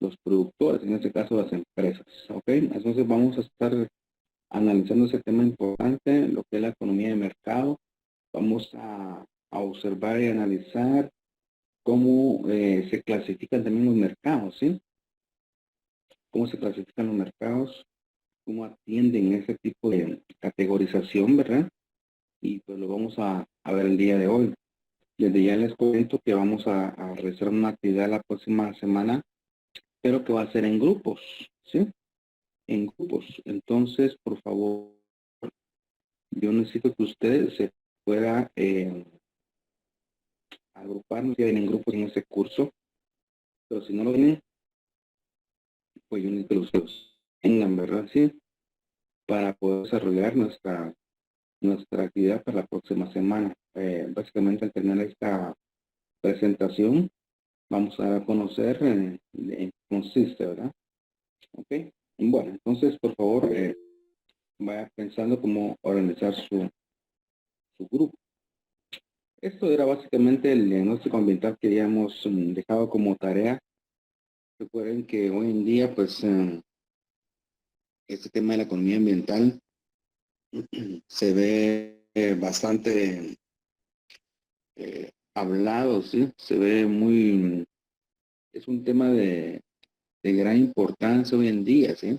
los productores, en este caso las empresas. ¿Ok? Entonces vamos a estar analizando ese tema importante, lo que es la economía de mercado. Vamos a observar y analizar cómo se clasifican también los mercados, ¿sí? Cómo se clasifican los mercados, cómo atienden ese tipo de categorización, ¿verdad? Y pues lo vamos a ver el día de hoy. Desde ya les cuento que vamos a realizar una actividad la próxima semana, pero que va a ser en grupos, ¿sí? En grupos. Entonces, por favor, yo necesito que ustedes se puedan agrupar, no tienen en grupos en ese curso, pero si no lo tienen, pues yo necesito que ustedes tengan, ¿verdad? Sí, para poder desarrollar nuestra actividad para la próxima semana. Básicamente, al terminar esta presentación, vamos a conocer en qué consiste, ¿verdad? Ok. Bueno, entonces, por favor, vaya pensando cómo organizar su grupo. Esto era básicamente el diagnóstico ambiental que habíamos dejado como tarea. Recuerden que hoy en día, pues, este tema de la economía ambiental se ve bastante hablado, ¿sí? Se ve muy, es un tema de gran importancia hoy en día, ¿sí?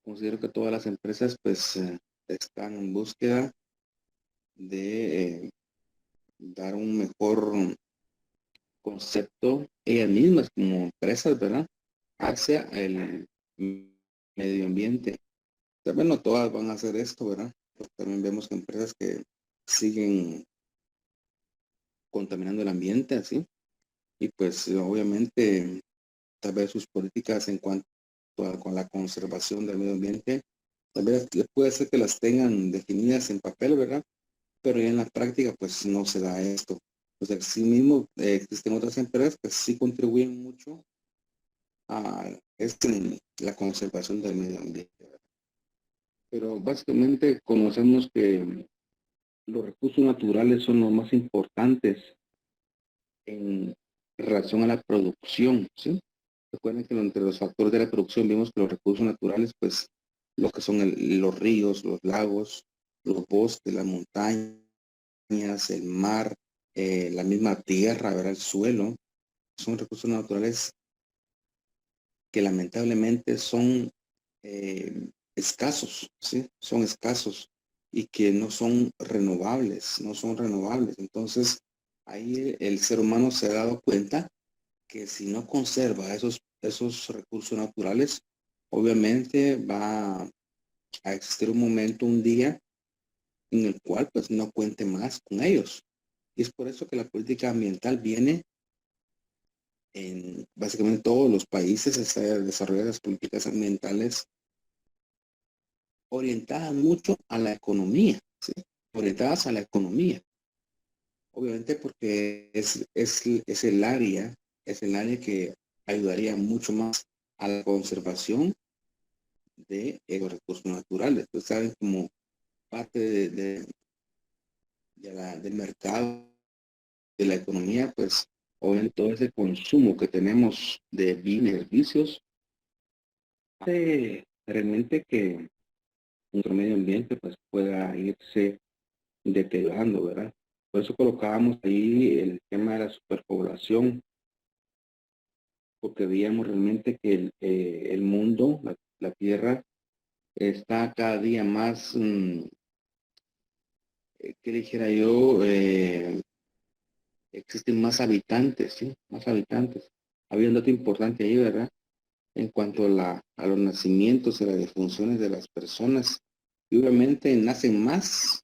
Considero que todas las empresas, pues, están en búsqueda de dar un mejor concepto ellas mismas como empresas, ¿verdad? Hacia el medio ambiente. También no todas van a hacer esto, ¿verdad? Porque también vemos que empresas que siguen contaminando el ambiente, así. Y pues obviamente tal vez sus políticas en cuanto a con la conservación del medio ambiente, tal vez puede ser que las tengan definidas en papel, ¿verdad? Pero ya en la práctica pues no se da esto. O sea, sí mismo existen otras empresas que sí contribuyen mucho a la conservación del medio ambiente. Pero básicamente conocemos que los recursos naturales son los más importantes en relación a la producción, ¿sí? Recuerden que entre los factores de la producción vimos que los recursos naturales, pues, lo que son los ríos, los lagos, los bosques, las montañas, el mar, la misma tierra, ¿verdad? El suelo, son recursos naturales que lamentablemente son escasos, ¿sí? Son escasos y que no son renovables, no son renovables. Entonces, ahí el ser humano se ha dado cuenta que si no conserva esos recursos naturales, obviamente va a existir un momento, un día, en el cual pues no cuente más con ellos. Y es por eso que la política ambiental viene en básicamente todos los países, está desarrollar las políticas ambientales orientadas mucho a la economía, ¿sí? Orientadas a la economía. Obviamente porque es el área que ayudaría mucho más a la conservación de los recursos naturales. Pues saben como parte del mercado, de la economía, pues obviamente todo ese consumo que tenemos de bienes y servicios hace realmente que nuestro medio ambiente pues pueda irse deteriorando, ¿verdad? Por eso colocábamos ahí el tema de la superpoblación, porque veíamos realmente que el mundo, la Tierra, está cada día más, ¿qué dijera yo? Existen más habitantes, ¿sí? Más habitantes. Había un dato importante ahí, ¿verdad? En cuanto a los nacimientos y las defunciones de las personas. Y obviamente nacen más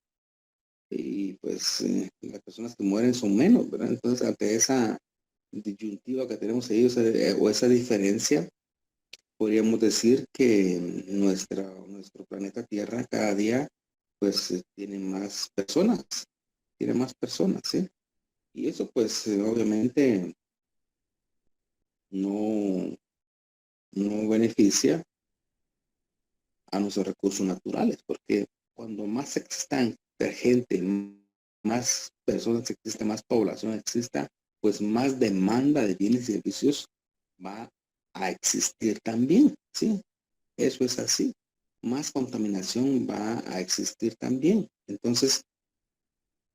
y pues las personas que mueren son menos, ¿verdad? Entonces, ante esa disyuntiva que tenemos ahí, o esa diferencia, podríamos decir que nuestro planeta Tierra cada día pues tiene más personas, ¿sí? Y eso pues obviamente no, no beneficia a nuestros recursos naturales, porque cuando más exista gente, más personas exista, más población exista, pues más demanda de bienes y servicios va a existir también, ¿sí? Eso es así. Más contaminación va a existir también. Entonces,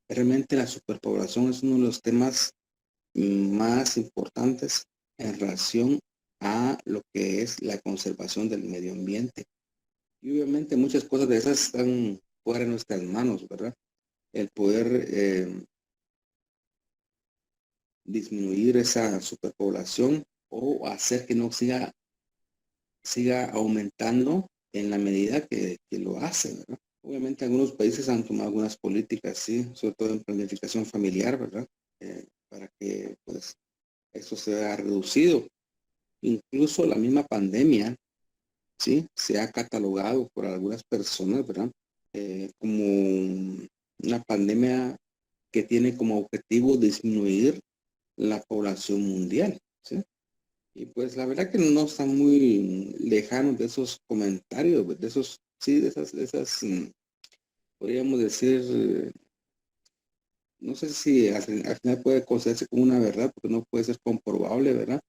realmente la superpoblación es uno de los temas más importantes en relación a lo que es la conservación del medio ambiente. Y obviamente muchas cosas de esas están fuera de nuestras manos, ¿verdad? El poder disminuir esa superpoblación o hacer que no siga aumentando en la medida que lo hace, ¿verdad? Obviamente algunos países han tomado algunas políticas, sí, sobre todo en planificación familiar, ¿verdad? Para que pues eso se vea reducido. Incluso la misma pandemia, sí, se ha catalogado por algunas personas, ¿verdad? Como una pandemia que tiene como objetivo disminuir la población mundial, ¿sí? Y pues la verdad que no están muy lejanos de esos comentarios, de esos, sí, de esas, podríamos decir, no sé si al final puede considerarse como una verdad, porque no puede ser comprobable, ¿verdad?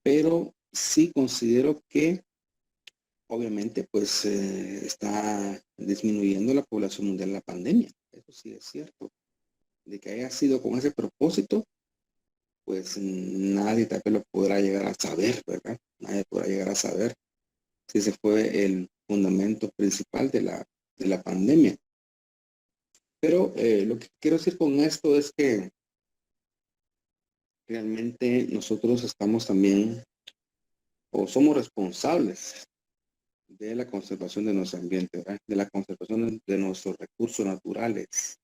Pero sí considero que obviamente pues está disminuyendo la población mundial la pandemia. Eso sí es cierto. De que haya sido con ese propósito, pues nadie tal vez lo podrá llegar a saber, ¿verdad? Nadie podrá llegar a saber si ese fue el fundamento principal de la pandemia. Pero lo que quiero decir con esto es que realmente nosotros estamos también o somos responsables de la conservación de nuestro ambiente, ¿verdad? De la conservación de nuestros recursos naturales,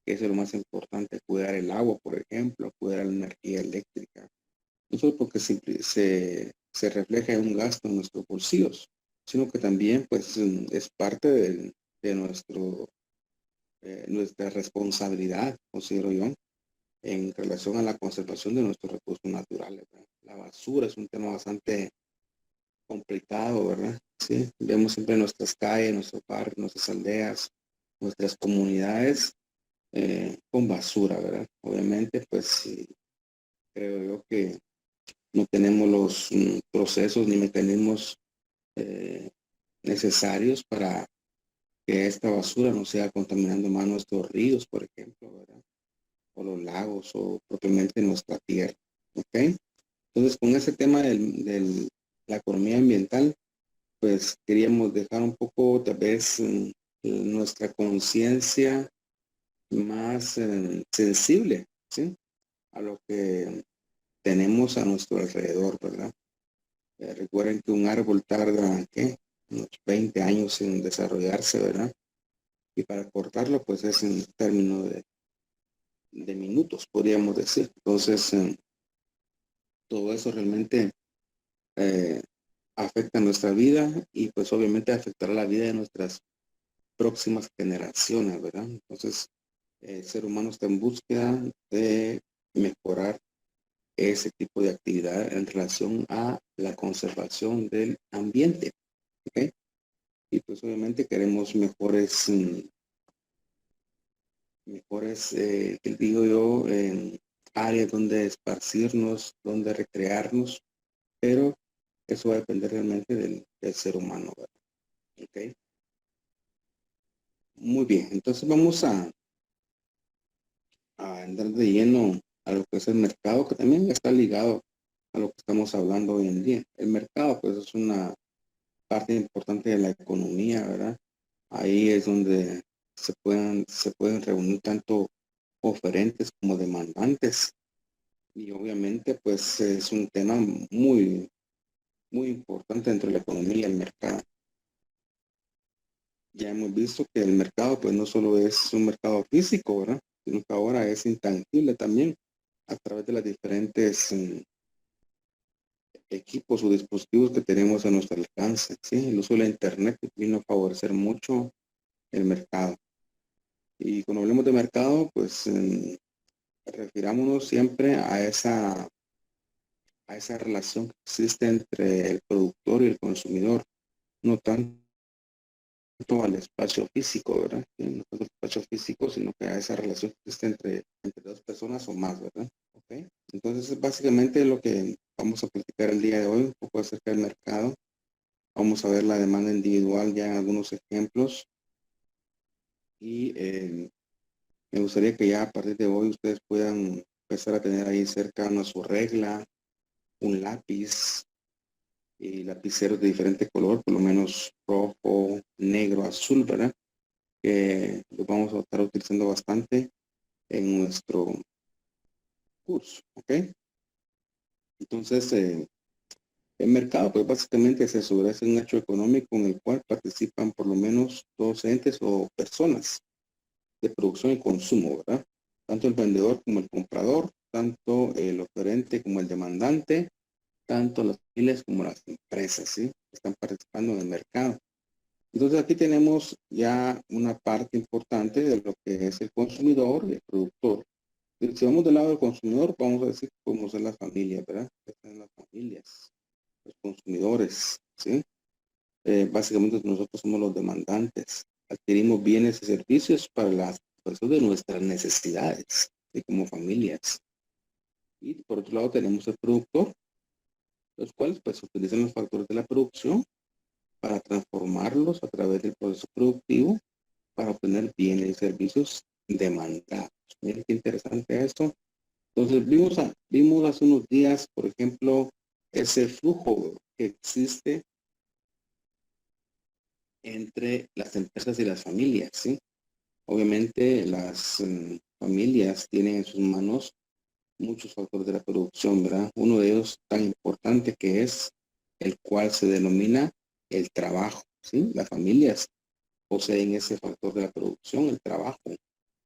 que es lo más importante, cuidar el agua, por ejemplo, cuidar la energía eléctrica. No solo porque se refleja en un gasto en nuestros bolsillos, sino que también pues es parte de nuestra responsabilidad, considero yo, en relación a la conservación de nuestros recursos naturales, ¿verdad? La basura es un tema bastante complicado, ¿verdad? Sí, vemos siempre nuestras calles, nuestros barrios, nuestras aldeas, nuestras comunidades con basura, ¿verdad? Obviamente, pues sí, creo yo que no tenemos los procesos ni mecanismos eh, necesarios para que esta basura no sea contaminando más nuestros ríos, por ejemplo, ¿verdad? O los lagos o propiamente nuestra tierra, ¿ok? Entonces, con ese tema de la economía ambiental, pues queríamos dejar un poco, tal vez, nuestra conciencia más sensible, ¿sí? A lo que tenemos a nuestro alrededor, ¿verdad? Recuerden que un árbol tarda, ¿qué? Unos 20 años en desarrollarse, ¿verdad? Y para cortarlo, pues es en términos de minutos, podríamos decir. Entonces, todo eso realmente eh, afecta nuestra vida y pues obviamente afectará la vida de nuestras próximas generaciones, ¿verdad? Entonces, el ser humano está en búsqueda de mejorar ese tipo de actividad en relación a la conservación del ambiente, ¿ok? Y pues obviamente queremos que digo yo, áreas donde esparcirnos, donde recrearnos, pero eso va a depender realmente del ser humano, ¿verdad? ¿Ok? Muy bien, entonces vamos a entrar de lleno a lo que es el mercado, que también está ligado a lo que estamos hablando hoy en día. El mercado, pues, es una parte importante de la economía, ¿verdad? Ahí es donde se pueden reunir tanto oferentes como demandantes. Y obviamente, pues, es un tema muy, muy importante dentro de la economía y el mercado. Ya hemos visto que el mercado, pues, no solo es un mercado físico, ¿verdad? Sino que ahora es intangible también a través de las diferentes equipos o dispositivos que tenemos a nuestro alcance, ¿sí? El uso de la Internet vino a favorecer mucho el mercado. Y cuando hablemos de mercado, pues refirámonos siempre a esa relación que existe entre el productor y el consumidor, no tanto al espacio físico, ¿verdad? No tanto al espacio físico, sino que a esa relación que existe entre dos personas o más, ¿verdad? ¿Ok? Entonces, es básicamente lo que vamos a platicar el día de hoy un poco acerca del mercado. Vamos a ver la demanda individual ya en algunos ejemplos. Y me gustaría que ya a partir de hoy ustedes puedan empezar a tener ahí cercano su regla, un lápiz y lapiceros de diferente color, por lo menos rojo, negro, azul, ¿verdad? Que lo vamos a estar utilizando bastante en nuestro curso, ¿ok? Entonces, el mercado, pues básicamente es eso, ¿verdad? Es un hecho económico en el cual participan por lo menos dos entes o personas de producción y consumo, ¿verdad? Tanto el vendedor como el comprador, tanto el oferente como el demandante, tanto las familias como las empresas, ¿sí? Están participando en el mercado. Entonces aquí tenemos ya una parte importante de lo que es el consumidor y el productor. Si vamos del lado del consumidor, vamos a decir que podemos ser las familias, ¿verdad? Están las familias, los consumidores, ¿sí? Básicamente nosotros somos los demandantes. Adquirimos bienes y servicios para las personas de nuestras necesidades, ¿sí? Como familias. Y por otro lado tenemos el productor, los cuales pues utilizan los factores de la producción para transformarlos a través del proceso productivo para obtener bienes y servicios demandados. Miren qué interesante esto. Entonces vimos hace unos días, por ejemplo, ese flujo que existe entre las empresas y las familias, ¿sí? Obviamente las familias tienen en sus manos muchos factores de la producción, ¿verdad? Uno de ellos tan importante que es el cual se denomina el trabajo, ¿sí? Las familias poseen ese factor de la producción, el trabajo,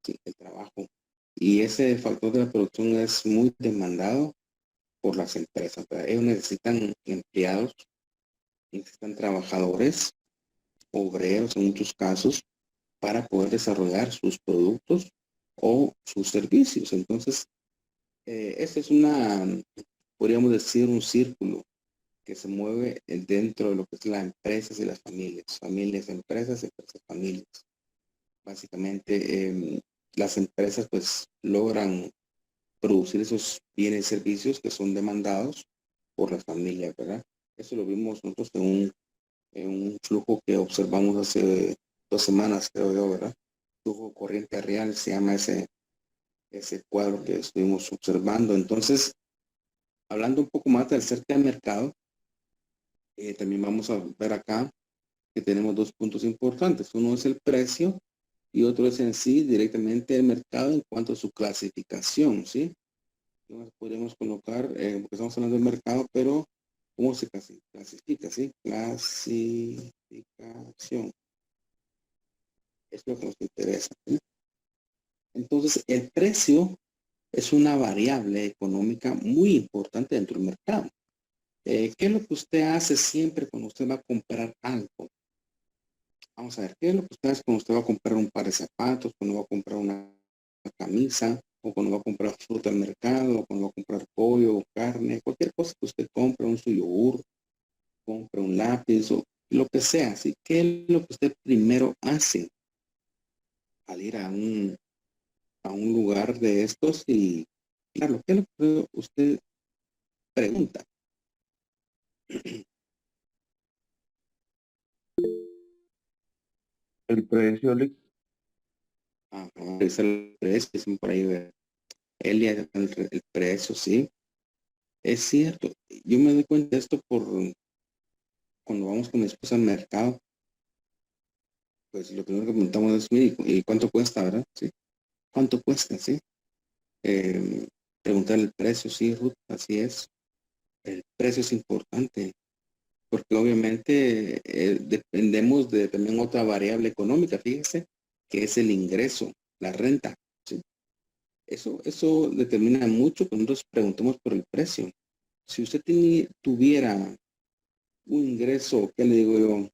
¿sí? El trabajo. Y ese factor de la producción es muy demandado por las empresas, ¿verdad? Ellos necesitan empleados, necesitan trabajadores, obreros en muchos casos, para poder desarrollar sus productos o sus servicios. Entonces, esta es podríamos decir, un círculo que se mueve dentro de lo que es las empresas y las familias. Familias, empresas, empresas, familias. Básicamente, las empresas pues logran producir esos bienes y servicios que son demandados por las familias, ¿verdad? Eso lo vimos nosotros en un flujo que observamos hace 2 semanas, creo yo, ¿verdad? Flujo corriente real se llama ese cuadro que estuvimos observando. Entonces, hablando un poco más del acerca del mercado, también vamos a ver acá que tenemos dos puntos importantes. Uno es el precio y otro es en sí directamente el mercado en cuanto a su clasificación, ¿sí? Podríamos colocar, porque estamos hablando del mercado, pero ¿cómo se clasifica, sí? Clasificación. Es lo que nos interesa, ¿sí? Entonces, el precio es una variable económica muy importante dentro del mercado. ¿Qué es lo que usted hace siempre cuando usted va a comprar algo? Vamos a ver, ¿qué es lo que usted hace cuando usted va a comprar un par de zapatos, cuando va a comprar una camisa, o cuando va a comprar fruta al mercado, o cuando va a comprar pollo o carne, cualquier cosa que usted compre, un su yogur, compre un lápiz o lo que sea? ¿Sí? ¿Qué es lo que usted primero hace al ir a un lugar de estos? Y claro, ¿qué es lo que usted pregunta? El precio, Alex. Ajá, es el precio, dicen por ahí, Elia, el precio, sí. Es cierto. Yo me doy cuenta de esto por cuando vamos con mi esposa al mercado, pues lo primero que preguntamos es, mire, ¿y cuánto cuesta, verdad? Sí. ¿Cuánto cuesta, sí? Eh, Preguntar el precio, sí, Ruth, así es. El precio es importante, porque obviamente dependemos de también otra variable económica, fíjese, que es el ingreso, la renta, ¿sí? Eso determina mucho que nosotros preguntemos por el precio. Si usted tuviera un ingreso, ¿qué le digo yo?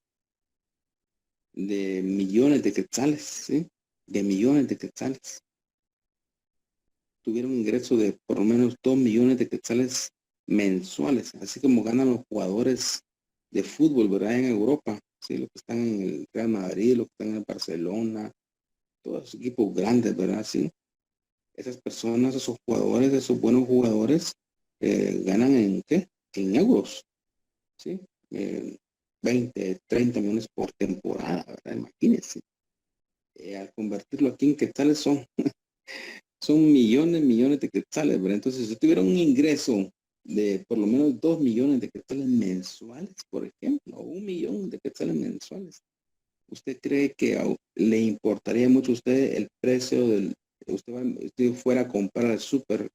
De millones de quetzales, ¿sí? De millones de quetzales. Tuviera un ingreso de por lo menos 2 millones de quetzales mensuales, así como ganan los jugadores de fútbol, ¿verdad? En Europa, ¿sí? Los que están en el Real Madrid, los que están en el Barcelona, todos los equipos grandes, ¿verdad? Sí. Esas personas, esos jugadores, esos buenos jugadores, ganan en ¿qué? En euros, ¿sí? 20, 30 millones por temporada, ¿verdad? Imagínense. Al convertirlo aquí en quetzales son millones, millones de quetzales, ¿verdad? Entonces, si tuviera un ingreso de por lo menos 2 millones de quetzales mensuales, por ejemplo, o 1 millón de quetzales mensuales, ¿usted cree que le importaría mucho a usted el precio usted fuera a comprar al súper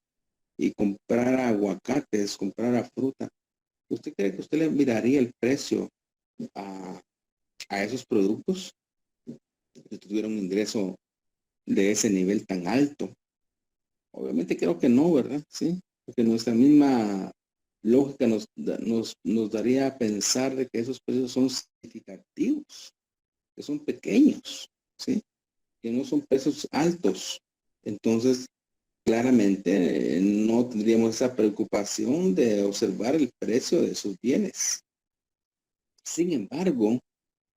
y comprar aguacates, comprar fruta? ¿Usted cree que usted le miraría el precio a, a esos productos si tuviera un ingreso de ese nivel tan alto? Obviamente creo que no, ¿verdad? Sí, porque nuestra misma lógica nos daría a pensar de que esos precios son significativos, que son pequeños, ¿sí? Que no son precios altos. Entonces, claramente no tendríamos esa preocupación de observar el precio de sus bienes. Sin embargo,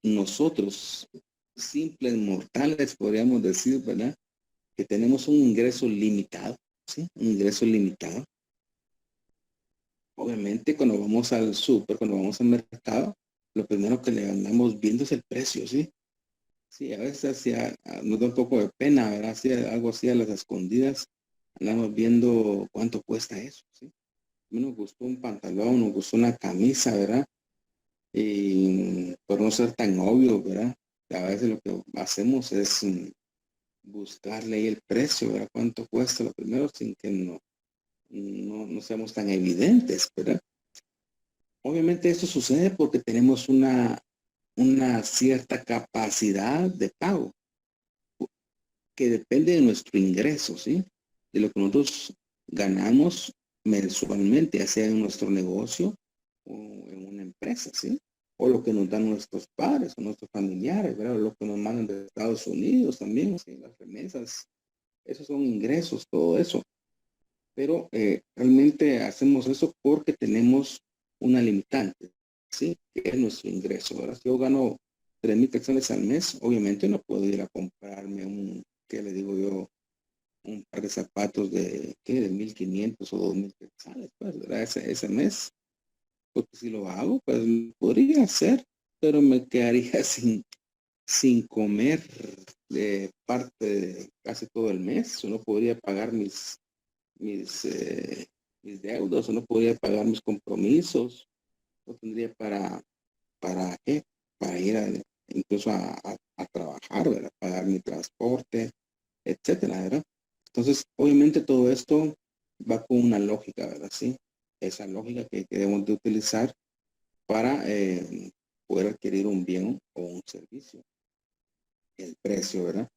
nosotros, simples mortales, podríamos decir, ¿verdad? Que tenemos un ingreso limitado, ¿sí? Un ingreso limitado. Obviamente, cuando vamos al súper, cuando vamos al mercado, lo primero que le andamos viendo es el precio, ¿sí? Sí, a veces así, nos da un poco de pena, ¿verdad? Así, algo así a las escondidas, andamos viendo cuánto cuesta eso, ¿sí? Nos gustó un pantalón, nos gustó una camisa, ¿verdad? Y por no ser tan obvio, ¿verdad? A veces lo que hacemos es buscarle ahí el precio, ¿verdad? Cuánto cuesta lo primero sin que no seamos tan evidentes, ¿verdad? Obviamente esto sucede porque tenemos una cierta capacidad de pago que depende de nuestro ingreso, ¿sí? De lo que nosotros ganamos mensualmente, ya sea en nuestro negocio o en una empresa, ¿sí? O lo que nos dan nuestros padres o nuestros familiares, ¿verdad? O lo que nos mandan de Estados Unidos también, ¿sí? Las remesas, esos son ingresos, todo eso. Pero realmente hacemos eso porque tenemos una limitante, ¿sí? Que es nuestro ingreso, ¿verdad? Si yo gano 3,000 quetzales al mes, obviamente no puedo ir a comprarme ¿qué le digo yo? Un par de zapatos de 1,500 o 2,000 quetzales, pues, ¿verdad? Ese mes. Porque si lo hago, pues podría hacer, pero me quedaría sin comer parte de casi todo el mes. Yo no podría pagar mis, eh, mis deudas, o no podría pagar mis compromisos, no tendría ¿para qué? Para ir incluso a trabajar, ¿verdad? Pagar mi transporte, etcétera, ¿verdad? Entonces, obviamente todo esto va con una lógica, ¿verdad? Sí, esa lógica que debemos de utilizar para poder adquirir un bien o un servicio. El precio, ¿verdad?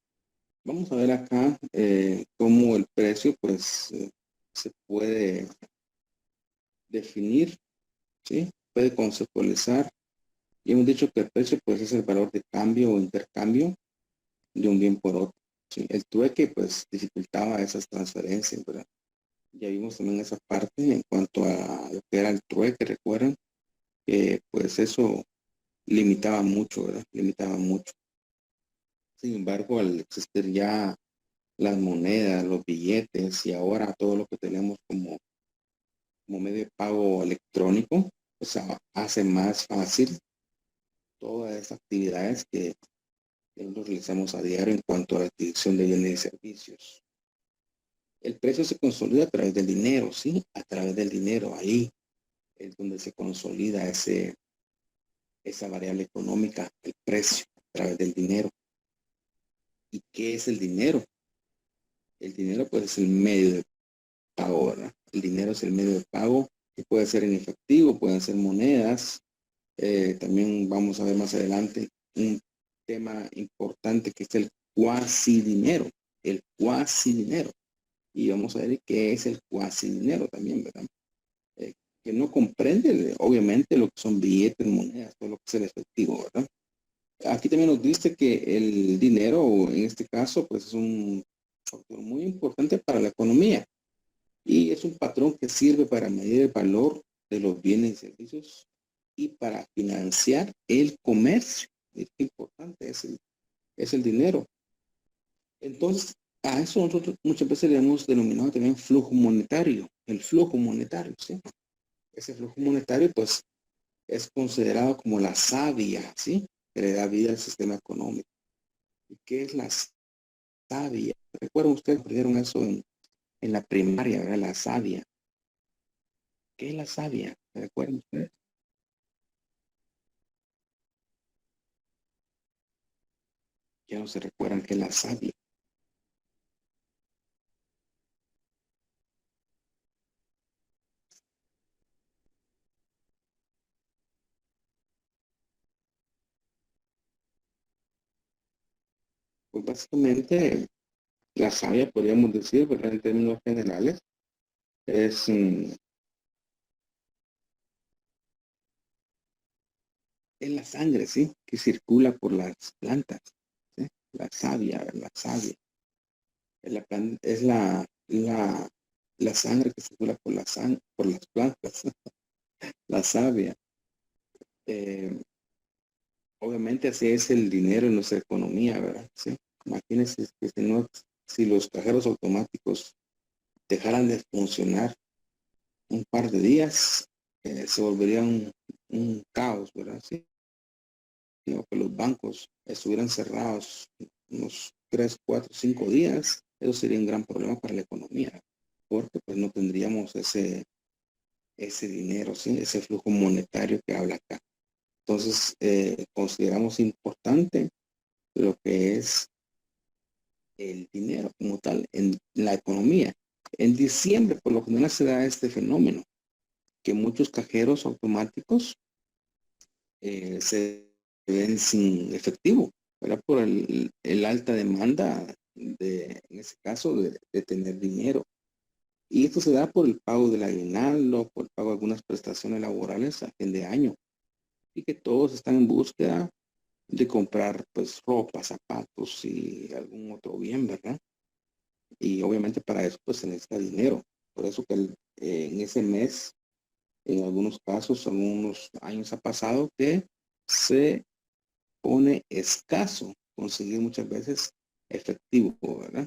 Vamos a ver acá cómo el precio, pues, se puede definir, ¿sí? Puede conceptualizar. Y hemos dicho que el precio, pues, es el valor de cambio o intercambio de un bien por otro, ¿sí? El trueque, pues, dificultaba esas transferencias, ¿verdad? Ya vimos también esa parte en cuanto a lo que era el trueque, recuerdan, que pues eso limitaba mucho, ¿verdad? Limitaba mucho. Sin embargo, al existir ya las monedas, los billetes y ahora todo lo que tenemos como medio de pago electrónico, pues hace más fácil todas esas actividades que nosotros realizamos a diario en cuanto a la adquisición de bienes y servicios. El precio se consolida a través del dinero, ¿sí? A través del dinero, ahí es donde se consolida esa variable económica, el precio, a través del dinero. ¿Y qué es el dinero? El dinero, pues, es el medio de pago, ¿verdad? El dinero es el medio de pago que puede ser en efectivo, pueden ser monedas. También vamos a ver más adelante un tema importante que es el cuasi dinero, el cuasi dinero. Y vamos a ver qué es el cuasi dinero también, ¿verdad? Que no comprende, obviamente, lo que son billetes, monedas, todo lo que es el efectivo, ¿verdad? Aquí también nos dice que el dinero, en este caso, pues es un factor muy importante para la economía y es un patrón que sirve para medir el valor de los bienes y servicios y para financiar el comercio. Es importante, es el dinero. Entonces, A eso nosotros muchas veces le hemos denominado también flujo monetario, el flujo monetario, ¿sí? Ese flujo monetario, pues, es considerado como la savia, ¿sí? Que le da vida al sistema económico. ¿Y qué es la savia? Recuerden ustedes, aprendieron eso en la primaria, ¿verdad? La savia. ¿Qué es la savia? ¿Recuerdan ustedes? Ya no se recuerdan qué es la savia. Pues básicamente la savia, podríamos decir, ¿verdad? En términos generales, es, es la sangre, ¿sí? Que circula por las plantas, ¿sí? La savia, ¿verdad? La savia. Es la sangre que circula por las plantas, la savia. Eh, Obviamente así es el dinero en nuestra economía, ¿verdad? ¿Sí? Imagínense que si los cajeros automáticos dejaran de funcionar un par de días, se volvería un caos, ¿verdad? Sí, o que los bancos estuvieran cerrados unos 3, 4, 5 días, eso sería un gran problema para la economía, porque pues no tendríamos ese dinero, ¿sí? Ese flujo monetario que habla acá. Entonces, consideramos importante lo que es el dinero como tal en la economía. En diciembre, por lo general, se da este fenómeno, que muchos cajeros automáticos se ven sin efectivo, ¿verdad? Por el alta demanda en ese caso, de tener dinero. Y esto se da por el pago del aguinaldo, por el pago de algunas prestaciones laborales a fin de año. Y que todos están en búsqueda de comprar pues ropa, zapatos y algún otro bien, ¿verdad? Y obviamente para eso pues se necesita dinero. Por eso que en ese mes, en algunos casos, algunos años ha pasado que se pone escaso conseguir muchas veces efectivo, ¿verdad?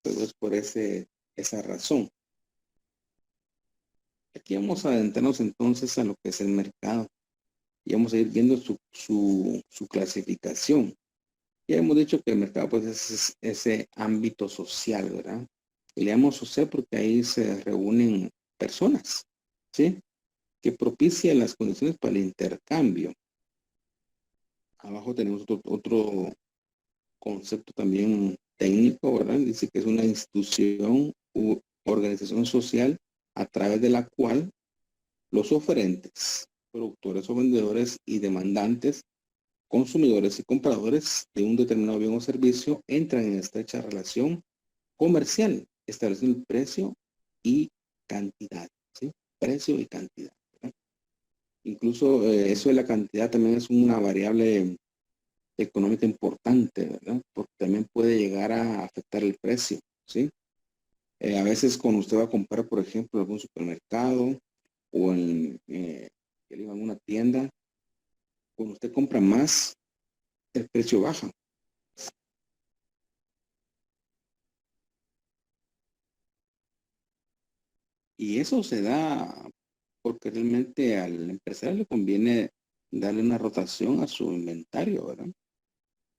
Pero es por esa razón. Aquí vamos a adentrarnos entonces a lo que es el mercado y vamos a ir viendo su clasificación. Ya hemos dicho que el mercado pues es ese ámbito social, ¿verdad? Y le llamamos social porque ahí se reúnen personas, ¿sí? Que propicia las condiciones para el intercambio. Abajo tenemos otro concepto también técnico, ¿verdad? Dice que es una institución u organización social a través de la cual los oferentes, productores o vendedores y demandantes, consumidores y compradores de un determinado bien o servicio entran en estrecha relación comercial, estableciendo el precio y cantidad, ¿sí? Precio y cantidad, ¿verdad? Incluso eso de la cantidad también es una variable económica importante, ¿verdad? Porque también puede llegar a afectar el precio, ¿sí? A veces cuando usted va a comprar, por ejemplo, en algún supermercado o en una tienda, cuando usted compra más, el precio baja. Y eso se da porque realmente al empresario le conviene darle una rotación a su inventario, ¿verdad?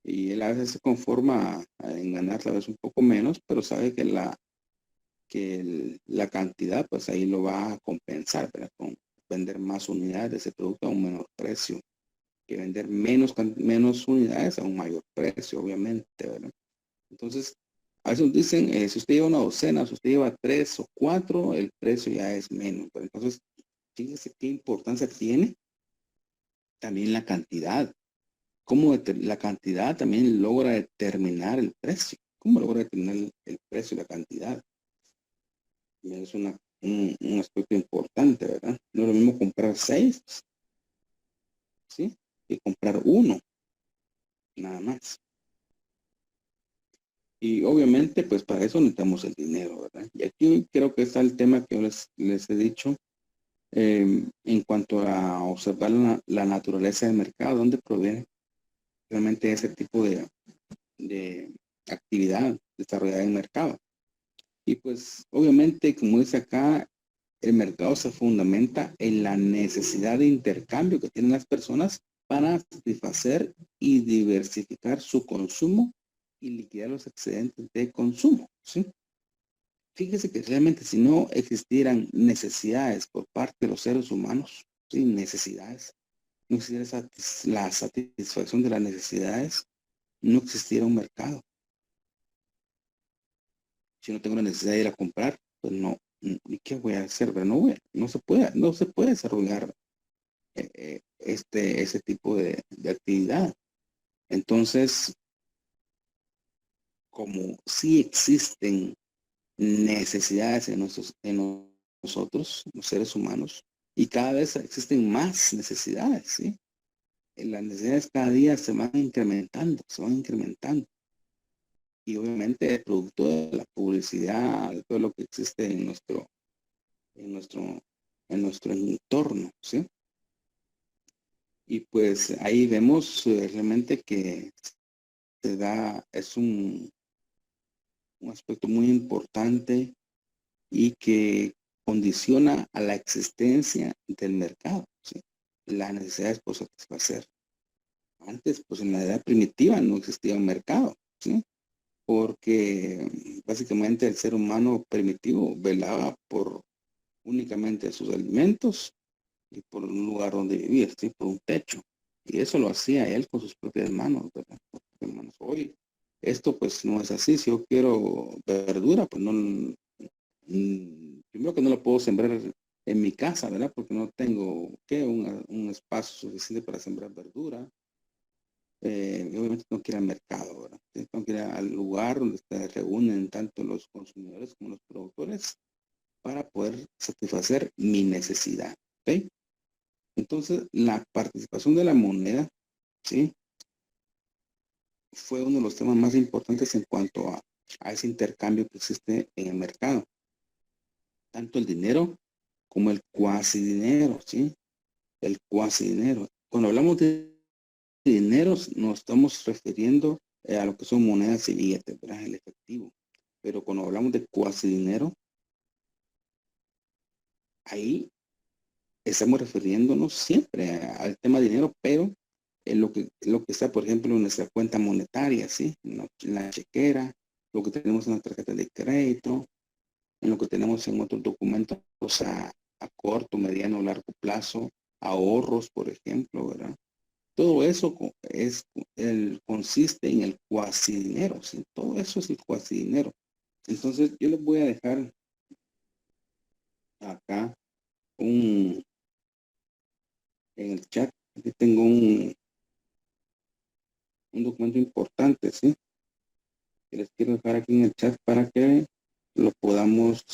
Y él a veces se conforma en ganar tal vez un poco menos, pero sabe que la cantidad, pues ahí lo va a compensar, ¿verdad? Con vender más unidades de ese producto a un menor precio, que vender menos unidades a un mayor precio, obviamente, ¿verdad? Entonces, a veces dicen, si usted lleva una docena, si usted lleva 3 o 4, el precio ya es menos, ¿verdad? Entonces, fíjese qué importancia tiene también la cantidad. Cómo la cantidad también logra determinar el precio. ¿Cómo logra determinar el precio y la cantidad? Y es un aspecto importante, ¿verdad? No es lo mismo comprar 6, ¿sí? Que comprar uno, nada más. Y obviamente, pues para eso necesitamos el dinero, ¿verdad? Y aquí creo que está el tema que yo les he dicho en cuanto a observar la naturaleza del mercado, dónde proviene realmente ese tipo de actividad desarrollada en el mercado. Y pues obviamente, como dice acá, el mercado se fundamenta en la necesidad de intercambio que tienen las personas para satisfacer y diversificar su consumo y liquidar los excedentes de consumo, ¿sí? Fíjese que realmente si no existieran necesidades por parte de los seres humanos, ¿sí? Necesidades, no existiera la satisfacción de las necesidades, no existiera un mercado. Si no tengo la necesidad de ir a comprar, pues no, ¿y qué voy a hacer? Pero no se puede desarrollar ese tipo de actividad. Entonces, como sí existen necesidades en nosotros, los seres humanos, y cada vez existen más necesidades, ¿sí? Las necesidades cada día se van incrementando. Y obviamente el producto de la publicidad, de todo lo que existe en nuestro, en nuestro entorno, ¿sí? Y pues ahí vemos realmente que es un aspecto muy importante y que condiciona a la existencia del mercado, ¿sí? Las necesidades por satisfacer. Antes, pues en la edad primitiva no existía un mercado, ¿sí? Porque básicamente el ser humano primitivo velaba por únicamente sus alimentos y por un lugar donde vivía, ¿sí? Por un techo. Y eso lo hacía él con sus propias manos, ¿verdad? Hermanos, hoy esto pues no es así. Si yo quiero verdura, pues no, primero que no lo puedo sembrar en mi casa, ¿verdad? Porque no tengo, ¿qué? Un espacio suficiente para sembrar verdura. Y obviamente tengo que ir al mercado, ¿verdad? Tengo que ir al lugar donde se reúnen tanto los consumidores como los productores para poder satisfacer mi necesidad, ¿ok? Entonces, la participación de la moneda, ¿sí? Fue uno de los temas más importantes en cuanto a ese intercambio que existe en el mercado. Tanto el dinero como el cuasi dinero, ¿sí? El cuasi dinero. Cuando hablamos de dinero, nos estamos refiriendo a lo que son monedas y billetes, ¿verdad? El efectivo. Pero cuando hablamos de cuasi dinero, ahí estamos refiriéndonos siempre al tema de dinero, pero en lo que está, por ejemplo, en nuestra cuenta monetaria, ¿sí? En la chequera, lo que tenemos en la tarjeta de crédito, en lo que tenemos en otros documentos a corto, mediano, largo plazo, ahorros, por ejemplo, ¿verdad? Todo eso consiste en el cuasi dinero, ¿sí? Todo eso es el cuasi dinero. Entonces, yo les voy a dejar acá en el chat. Aquí tengo un documento importante, ¿sí? Que les quiero dejar aquí en el chat para que lo podamos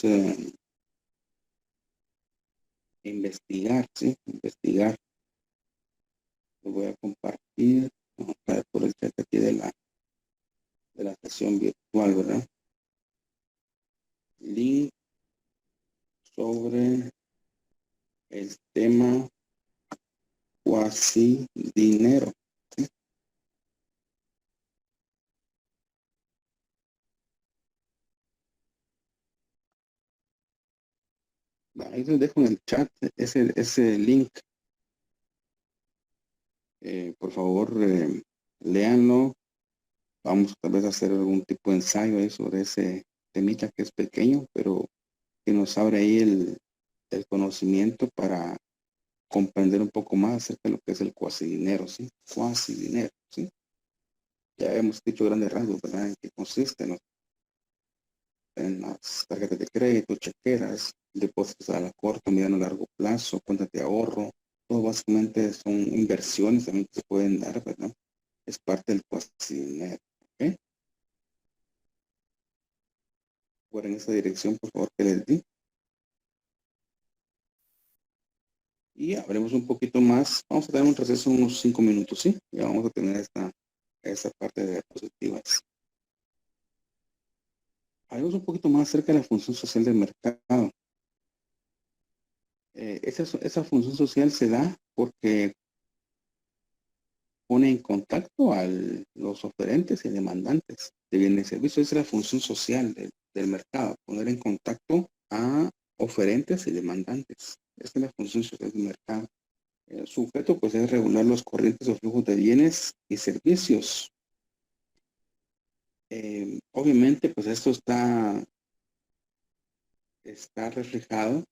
investigar, ¿sí? Investigar. Lo voy a compartir por el chat aquí de la sesión virtual, ¿verdad? Link sobre el tema cuasi dinero. ¿Sí? Ahí les dejo en el chat ese link. Por favor, léanlo. Vamos tal vez a hacer algún tipo de ensayo ahí sobre ese temita que es pequeño, pero que nos abre ahí el conocimiento para comprender un poco más acerca de lo que es el cuasi dinero, ¿sí? Cuasi dinero, ¿sí? Ya hemos dicho grandes rasgos, ¿verdad? En qué consiste, ¿no? En las tarjetas de crédito, chequeras, depósitos a la corto, mediano, largo plazo, cuentas de ahorro. Todo básicamente son inversiones también que se pueden dar, ¿verdad? Es parte del cuasi dinero, ¿ok? Por en esa dirección, por favor, que les di. Y hablemos un poquito más. Vamos a dar un receso unos 5 minutos, ¿sí? Ya vamos a tener esta parte de diapositivas. Hablemos un poquito más acerca de la función social del mercado. Esa función social se da porque pone en contacto a los oferentes y demandantes. de bienes y servicios. Esa es la función social del mercado, poner en contacto a oferentes y demandantes. Esa es la función social del mercado. El sujeto pues es regular los corrientes o flujos de bienes y servicios. Obviamente pues esto está reflejado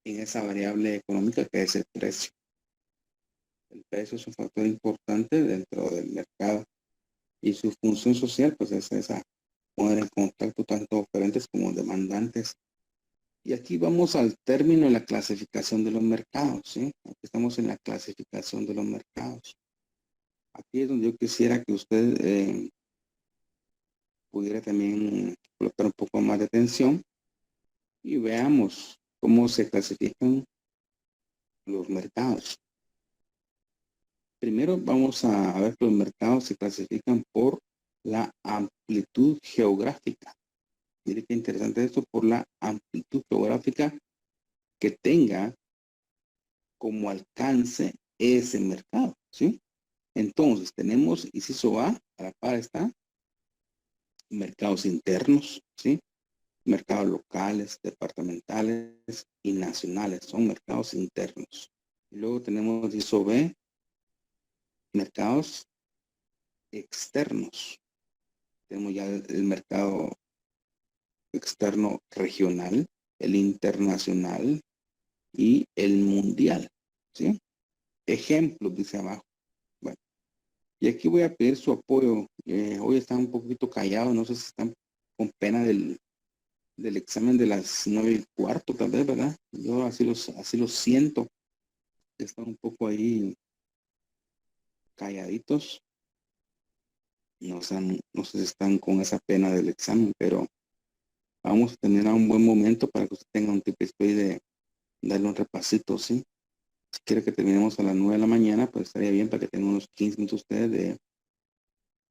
en esa variable económica que es el precio. El precio es un factor importante dentro del mercado y su función social pues es esa, poner en contacto tanto oferentes como demandantes. Y aquí vamos al término de la clasificación de los mercados, ¿sí? Aquí estamos en la clasificación de los mercados. Aquí es donde yo quisiera que usted pudiera también colocar un poco más de atención y veamos cómo se clasifican los mercados. Primero vamos a ver que los mercados se clasifican por la amplitud geográfica. Mire qué interesante esto, por la amplitud geográfica que tenga como alcance ese mercado, ¿sí? Entonces tenemos inciso A la par está mercados internos, ¿sí? Mercados locales, departamentales y nacionales, son mercados internos. Y luego tenemos inciso B, mercados externos. Tenemos ya el mercado externo regional, el internacional y el mundial, ¿sí? Ejemplos, dice abajo. Bueno, y aquí voy a pedir su apoyo. Hoy están un poquito callados, no sé si están con pena del examen de las 9:15, tal vez, ¿verdad? Yo así los siento, que están un poco ahí calladitos. No sé si están con esa pena del examen, pero vamos a tener un buen momento para que usted tenga un tipo de darle un repasito, ¿sí? Si quiere que terminemos a las 9 de la mañana, pues estaría bien para que tengan unos 15 minutos ustedes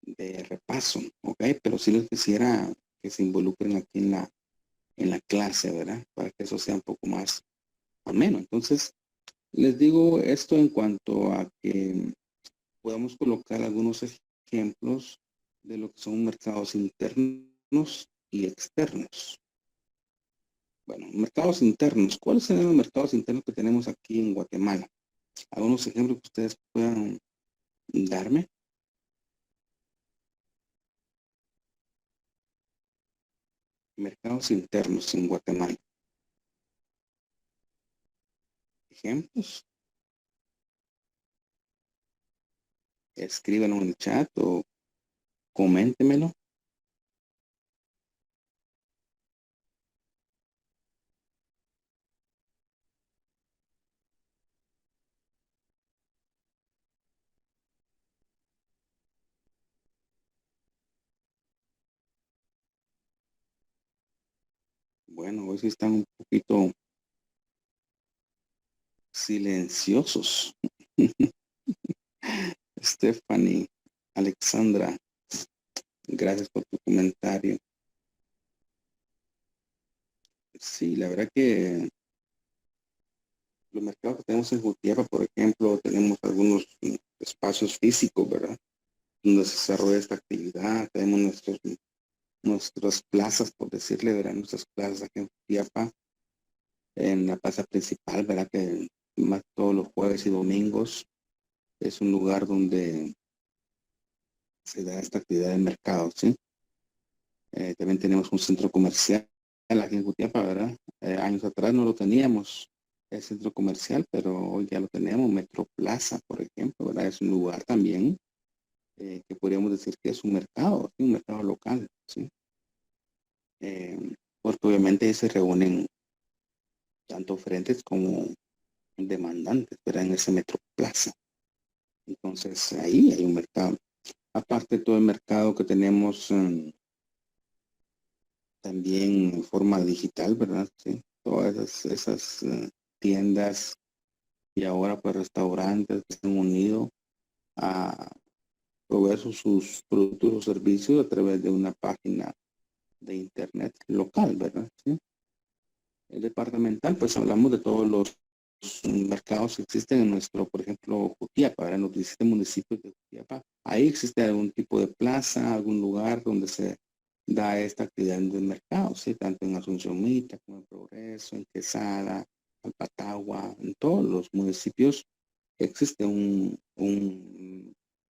de repaso, ¿ok? Pero sí les quisiera que se involucren aquí en la clase, ¿verdad? Para que eso sea un poco más ameno. Entonces, les digo esto en cuanto a que podamos colocar algunos ejemplos de lo que son mercados internos y externos. Bueno, mercados internos. ¿Cuáles son los mercados internos que tenemos aquí en Guatemala? Algunos ejemplos que ustedes puedan darme. Mercados internos en Guatemala. Ejemplos. Escríbanlo en el chat o coméntemelo. Bueno, hoy sí están un poquito silenciosos. Stephanie, Alexandra, gracias por tu comentario. Sí, la verdad que los mercados que tenemos en Jutiapa, por ejemplo, tenemos algunos espacios físicos, ¿verdad? Donde se desarrolla esta actividad. Tenemos nuestras plazas, por decirle, ¿verdad? Nuestras plazas aquí en Jutiapa, en la plaza principal, ¿verdad? Que más todos los jueves y domingos es un lugar donde se da esta actividad de mercado, ¿sí? También tenemos un centro comercial aquí en Jutiapa, ¿verdad? Años atrás no lo teníamos, el centro comercial, pero hoy ya lo tenemos. Metroplaza, por ejemplo, ¿verdad? Es un lugar también que podríamos decir que es un mercado, ¿sí? Un mercado local, ¿sí? Porque obviamente ahí se reúnen tanto oferentes como demandantes, ¿verdad? En ese Metroplaza. Entonces ahí hay un mercado. Aparte de todo el mercado que tenemos también en forma digital, ¿verdad? Sí, todas esas tiendas y ahora pues restaurantes que se han unido a proveer sus productos o servicios a través de una página de internet local, ¿verdad? Sí. El departamental, pues hablamos de todos los mercados que existen en nuestro, por ejemplo, Jutiapa, en los 17 municipios de Jutiapa. ahí existe algún tipo de plaza, algún lugar donde se da esta actividad en el mercado, ¿sí? Tanto en Asunción Mita como en Progreso, en Quesada, Alpatagua, en todos los municipios existe un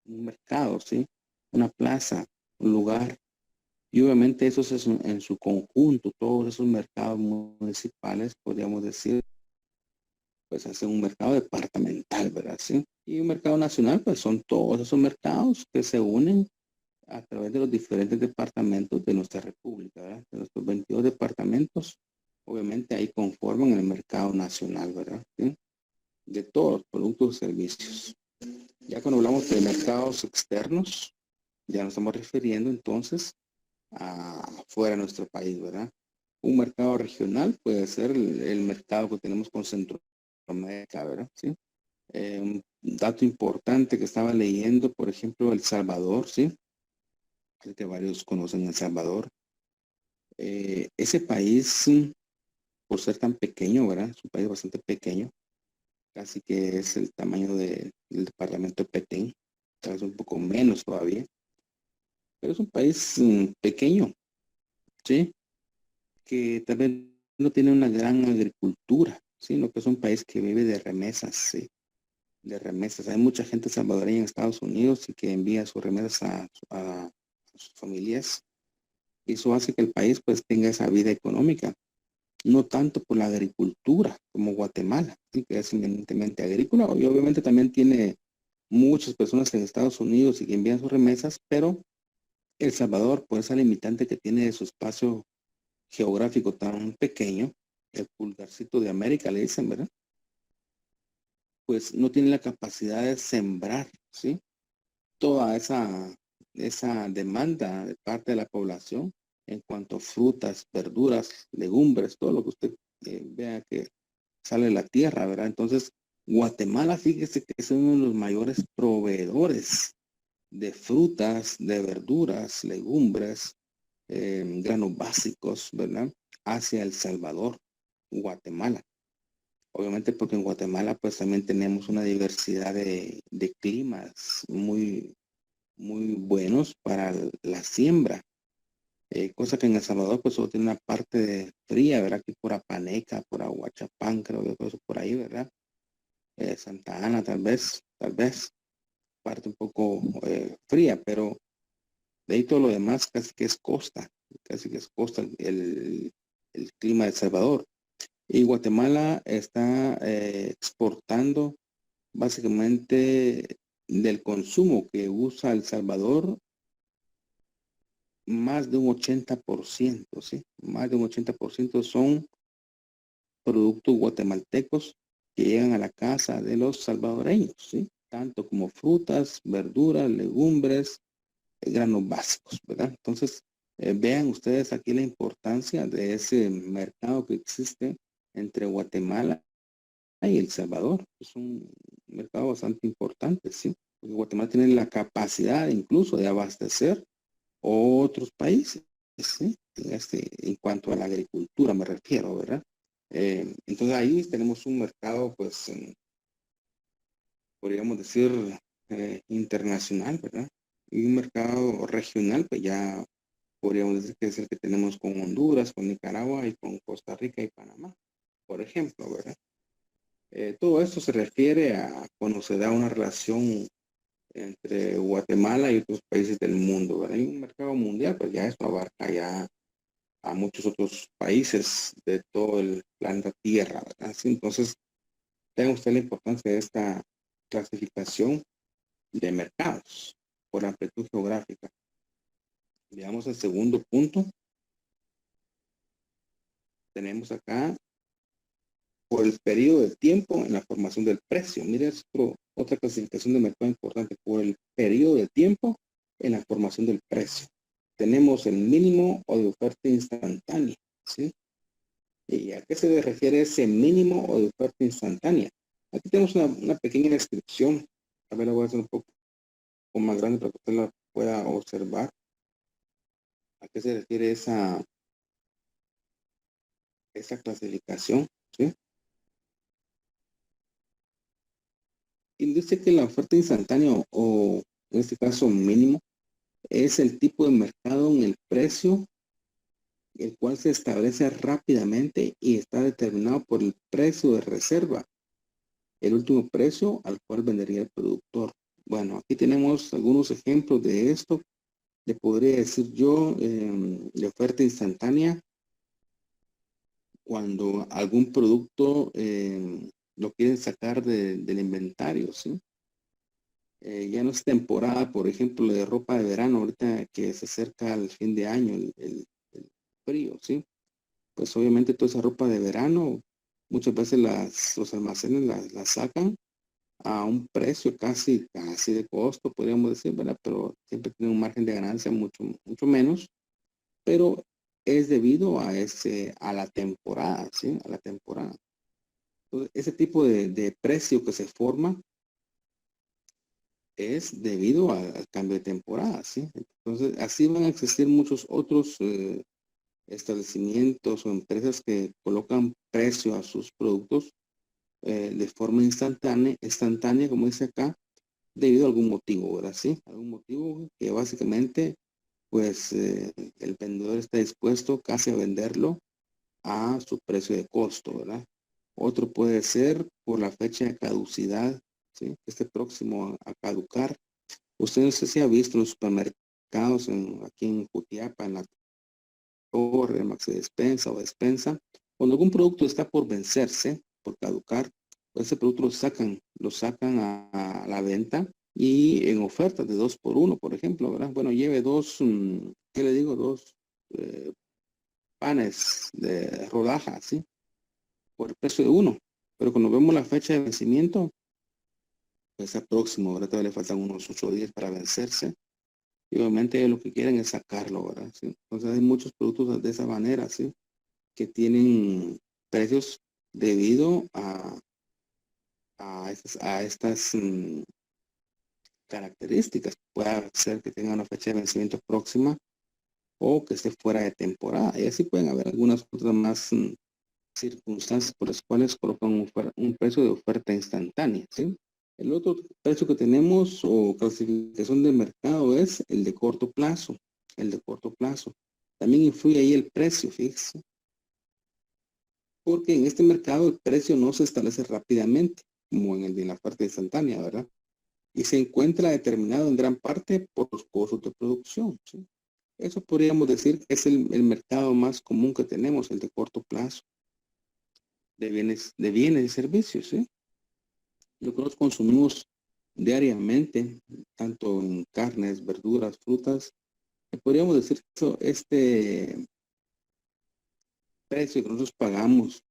mercado, ¿sí? Una plaza, un lugar. Y obviamente eso es en su conjunto, todos esos mercados municipales, podríamos decir, pues hacen un mercado departamental, ¿verdad? ¿Sí? Y un mercado nacional, pues son todos esos mercados que se unen a través de los diferentes departamentos de nuestra república, ¿verdad? De nuestros 22 departamentos, obviamente ahí conforman el mercado nacional, ¿verdad? ¿Sí? De todos los productos y servicios. Ya cuando hablamos de mercados externos, ya nos estamos refiriendo entonces a fuera de nuestro país, ¿verdad? Un mercado regional puede ser el mercado que tenemos con Centroamérica, ¿verdad? ¿Sí? Un dato importante que estaba leyendo, por ejemplo, El Salvador, ¿sí? Creo que varios conocen El Salvador. Ese país, por ser tan pequeño, ¿verdad? Es un país bastante pequeño, casi que es el tamaño del departamento de Petén, tal vez un poco menos todavía, pero es un país pequeño, ¿sí? Que tal vez no tiene una gran agricultura, sino que es un país que vive de remesas, ¿sí? De remesas. Hay mucha gente salvadoreña en Estados Unidos y que envía sus remesas a sus familias. Y eso hace que el país pues tenga esa vida económica, no tanto por la agricultura como Guatemala, ¿sí? Que es eminentemente agrícola y obviamente también tiene muchas personas en Estados Unidos y que envían sus remesas, pero El Salvador, por esa limitante que tiene de su espacio geográfico tan pequeño, el pulgarcito de América, le dicen, ¿verdad? Pues no tiene la capacidad de sembrar, ¿sí? Toda esa demanda de parte de la población en cuanto a frutas, verduras, legumbres, todo lo que usted vea que sale de la tierra, ¿verdad? Entonces, Guatemala, fíjese que es uno de los mayores proveedores de frutas, de verduras, legumbres, granos básicos, ¿verdad? Hacia El Salvador, Guatemala. Obviamente porque en Guatemala pues también tenemos una diversidad de climas muy buenos para la siembra. Cosa que en El Salvador pues solo tiene una parte fría, ¿verdad? Aquí por Apaneca, por Aguachapán, creo que todo eso por ahí, ¿verdad? Santa Ana tal vez, parte un poco fría, pero de ahí todo lo demás casi que es costa el clima de El Salvador. Y Guatemala está exportando básicamente del consumo que usa El Salvador, más de un 80%, ¿sí? Más de un 80% son productos guatemaltecos que llegan a la casa de los salvadoreños, ¿sí? Tanto como frutas, verduras, legumbres, granos básicos, ¿verdad? Entonces, vean ustedes aquí la importancia de ese mercado que existe entre Guatemala y El Salvador. Es un mercado bastante importante, ¿sí? Porque Guatemala tiene la capacidad incluso de abastecer otros países, ¿sí? En cuanto a la agricultura me refiero, ¿verdad? Entonces ahí tenemos un mercado, pues, podríamos decir, internacional, ¿verdad? Y un mercado regional, pues ya podríamos decir que es el que tenemos con Honduras, con Nicaragua y con Costa Rica y Panamá, por ejemplo, ¿verdad? Todo esto se refiere a cuando se da una relación entre Guatemala y otros países del mundo, ¿verdad? Hay un mercado mundial, pues ya esto abarca ya a muchos otros países de todo el planeta Tierra, ¿verdad? Así, entonces, tenga usted la importancia de esta clasificación de mercados por amplitud geográfica. Veamos el segundo punto. Tenemos acá por el periodo de tiempo en la formación del precio. Mire, es otra clasificación de mercado importante por el periodo de tiempo en la formación del precio. Tenemos el mínimo o de oferta instantánea, ¿sí? ¿Y a qué se refiere ese mínimo o de oferta instantánea? Aquí tenemos una pequeña descripción. A ver, la voy a hacer un poco más grande para que usted la pueda observar. ¿A qué se refiere esa clasificación? ¿Sí? Y dice que la oferta instantánea o en este caso mínimo, es el tipo de mercado en el precio, el cual se establece rápidamente y está determinado por el precio de reserva, el último precio al cual vendería el productor. Bueno, aquí tenemos algunos ejemplos de esto. Le podría decir yo, de oferta instantánea, cuando algún producto lo quieren sacar del inventario, ¿sí? Ya no es temporada, por ejemplo, de ropa de verano, ahorita que se acerca al fin de año, el frío, ¿sí? Pues obviamente toda esa ropa de verano, muchas veces los almacenes la sacan a un precio casi de costo, podríamos decir, ¿verdad? Pero siempre tiene un margen de ganancia mucho menos, pero es debido a la temporada, ¿sí? A la temporada. Entonces, ese tipo de precio que se forma es debido al cambio de temporada, ¿sí? Entonces, así van a existir muchos otros establecimientos o empresas que colocan precio a sus productos de forma instantánea, como dice acá, debido a algún motivo, ¿verdad? Sí, algún motivo que básicamente, pues, el vendedor está dispuesto casi a venderlo a su precio de costo, ¿verdad? Otro puede ser por la fecha de caducidad, ¿sí? Que esté próximo a caducar. Usted no sé si ha visto en los supermercados aquí en Jutiapa, en la Torre, Maxi Despensa o Despensa, cuando algún producto está por vencerse, por caducar, pues ese producto lo sacan a la venta y en ofertas de 2 por 1, por ejemplo, ¿verdad? Bueno, lleve dos, ¿qué le digo? Dos eh, panes de rodaja, ¿sí? Por el precio de uno. Pero cuando vemos la fecha de vencimiento, pues está próximo, ¿verdad? Todavía le faltan unos 8 días para vencerse. Y obviamente lo que quieren es sacarlo, ¿verdad? ¿Sí? Entonces hay muchos productos de esa manera, ¿sí? Que tienen precios debido a estas características. Puede ser que tenga una fecha de vencimiento próxima o que esté fuera de temporada. Y así pueden haber algunas otras más circunstancias por las cuales colocan un precio de oferta instantánea, ¿sí? El otro precio que tenemos o clasificación de mercado es el de corto plazo. El de corto plazo. También influye ahí el precio, fíjese, porque en este mercado el precio no se establece rápidamente, como en el de la oferta instantánea, ¿verdad? Y se encuentra determinado en gran parte por los costos de producción, ¿sí? Eso podríamos decir que es el mercado más común que tenemos, el de corto plazo, de bienes y servicios, ¿sí? Lo que nosotros consumimos diariamente, tanto en carnes, verduras, frutas, podríamos decir que este precio que nosotros pagamos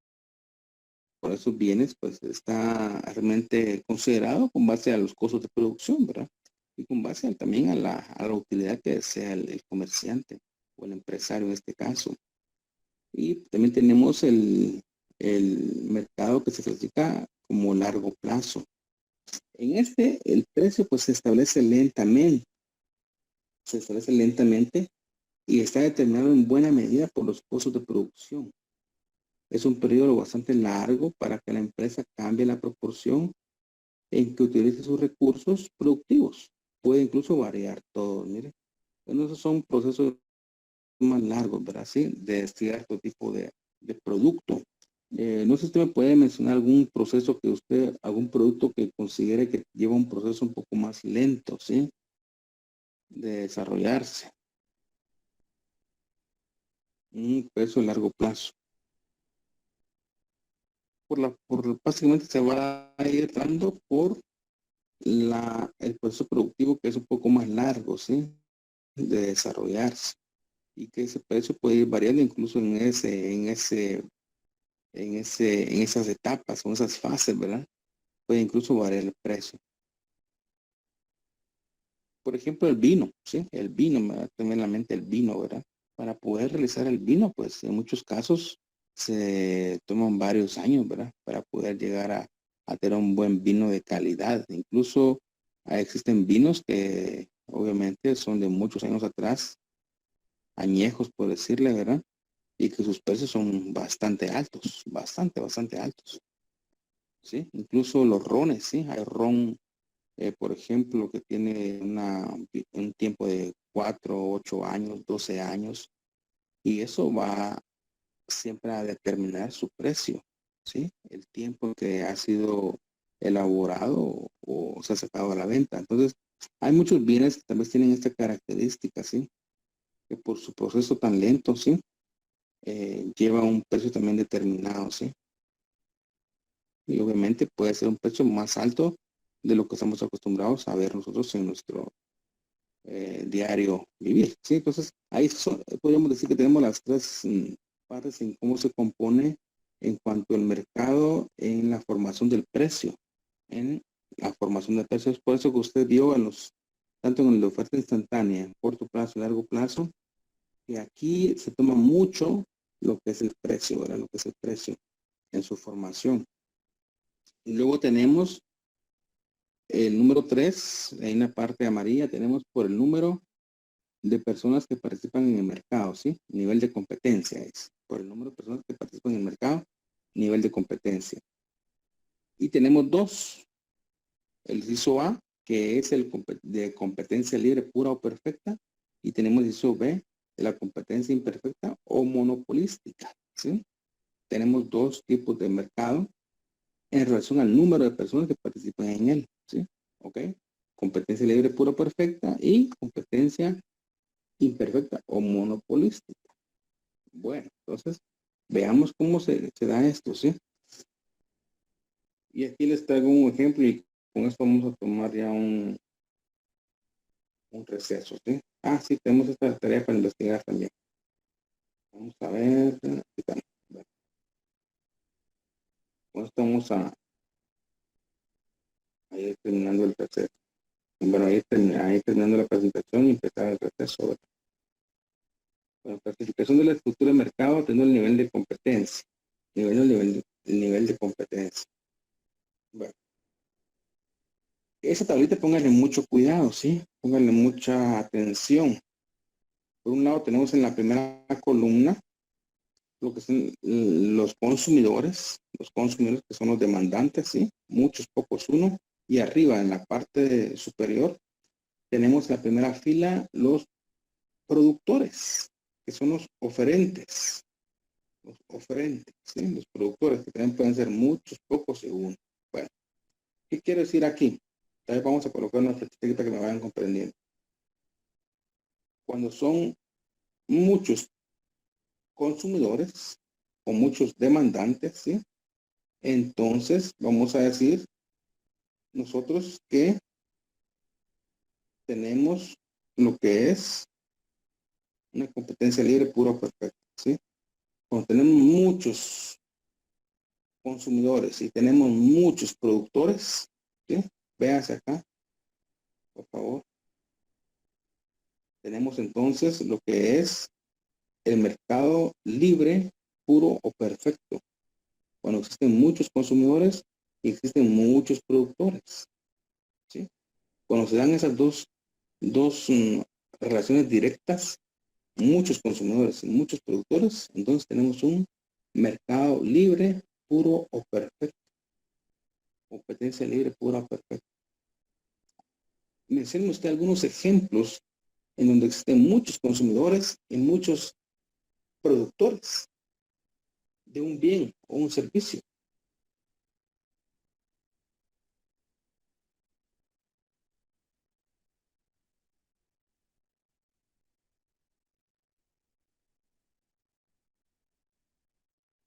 por esos bienes, pues está realmente considerado con base a los costos de producción, ¿verdad? Y con base también a la utilidad que desea el comerciante o el empresario en este caso. Y también tenemos el mercado que se clasifica como largo plazo. En este, el precio pues se establece lentamente y está determinado en buena medida por los costos de producción. Es un periodo bastante largo para que la empresa cambie la proporción en que utilice sus recursos productivos. Puede incluso variar todo, mire. Bueno, esos son procesos más largos, ¿verdad? Sí, de cierto tipo de producto. No sé si usted me puede mencionar algún producto que considere que lleva un proceso un poco más lento, ¿sí? De desarrollarse. Un peso a largo plazo. Básicamente se va a ir dando por el proceso productivo que es un poco más largo, ¿sí? De desarrollarse. Y que ese precio puede ir variando incluso en esas etapas o en esas fases, ¿verdad? Puede incluso variar el precio. Por ejemplo, el vino, ¿sí? El vino, me da también en la mente el vino, ¿verdad? Para poder realizar el vino, pues en muchos casos se toman varios años, ¿verdad? Para poder llegar a tener un buen vino de calidad. Incluso existen vinos que obviamente son de muchos años atrás, añejos por decirle, ¿verdad? Y que sus precios son bastante altos, bastante altos, ¿sí? Incluso los rones, ¿sí? Hay ron por ejemplo, que tiene un tiempo de 4, 8 años, 12 años, y eso va siempre a determinar su precio, ¿sí? El tiempo que ha sido elaborado o se ha sacado a la venta. Entonces, hay muchos bienes que tal vez tienen esta característica, ¿sí? Que por su proceso tan lento, ¿sí? Lleva un precio también determinado, ¿sí? Y obviamente puede ser un precio más alto de lo que estamos acostumbrados a ver nosotros en nuestro diario vivir, ¿sí? Entonces, ahí podríamos decir que tenemos las tres partes en cómo se compone en cuanto al mercado en la formación del precio, en la formación de precios. Por eso que usted vio tanto en la oferta instantánea, corto plazo y largo plazo, que aquí se toma mucho lo que es el precio, ¿verdad? Lo que es el precio en su formación. Y luego tenemos el número 3, en la parte amarilla tenemos por el número de personas que participan en el mercado, ¿sí? Nivel de competencia es por el número de personas que participan en el mercado, nivel de competencia. Y tenemos dos, el inciso A, que es el de competencia libre, pura o perfecta, y tenemos el inciso B, de la competencia imperfecta o monopolística, ¿sí? Tenemos dos tipos de mercado en relación al número de personas que participan en él, ¿sí? ¿Ok? Competencia libre, pura o perfecta y competencia imperfecta o monopolística. Bueno, entonces veamos cómo se da esto, ¿sí? Y aquí les traigo un ejemplo y con esto vamos a tomar ya un receso, ¿sí? Ah, sí, tenemos esta tarea para investigar también. Vamos a ver. Aquí estamos. Con esto vamos a ir terminando el receso. Bueno, ahí terminando la presentación y empezar el receso, ¿verdad? Bueno, clasificación de la estructura de mercado, teniendo el nivel de competencia. El nivel de competencia. Bueno, esa tablita pónganle mucho cuidado, ¿sí? Pónganle mucha atención. Por un lado tenemos en la primera columna lo que son los consumidores que son los demandantes, ¿sí? Muchos, pocos, uno. Y arriba, en la parte superior, tenemos la primera fila los productores, que son los oferentes. Los oferentes, ¿sí? Los productores, que también pueden ser muchos, pocos y uno. Bueno, ¿qué quiero decir aquí? Tal vez vamos a colocar una flechitas que me vayan comprendiendo. Cuando son muchos consumidores o muchos demandantes, ¿sí? Entonces, vamos a decir nosotros que tenemos lo que es una competencia libre, pura o perfecta, ¿sí? Cuando tenemos muchos consumidores y tenemos muchos productores, ¿sí? Véanse acá, por favor. Tenemos entonces lo que es el mercado libre, puro o perfecto. Cuando existen muchos consumidores y existen muchos productores, ¿sí? Cuando se dan esas dos relaciones directas, muchos consumidores y muchos productores, entonces tenemos un mercado libre, puro o perfecto. Competencia libre, pura o perfecta. Mencione usted algunos ejemplos en donde existen muchos consumidores y muchos productores de un bien o un servicio.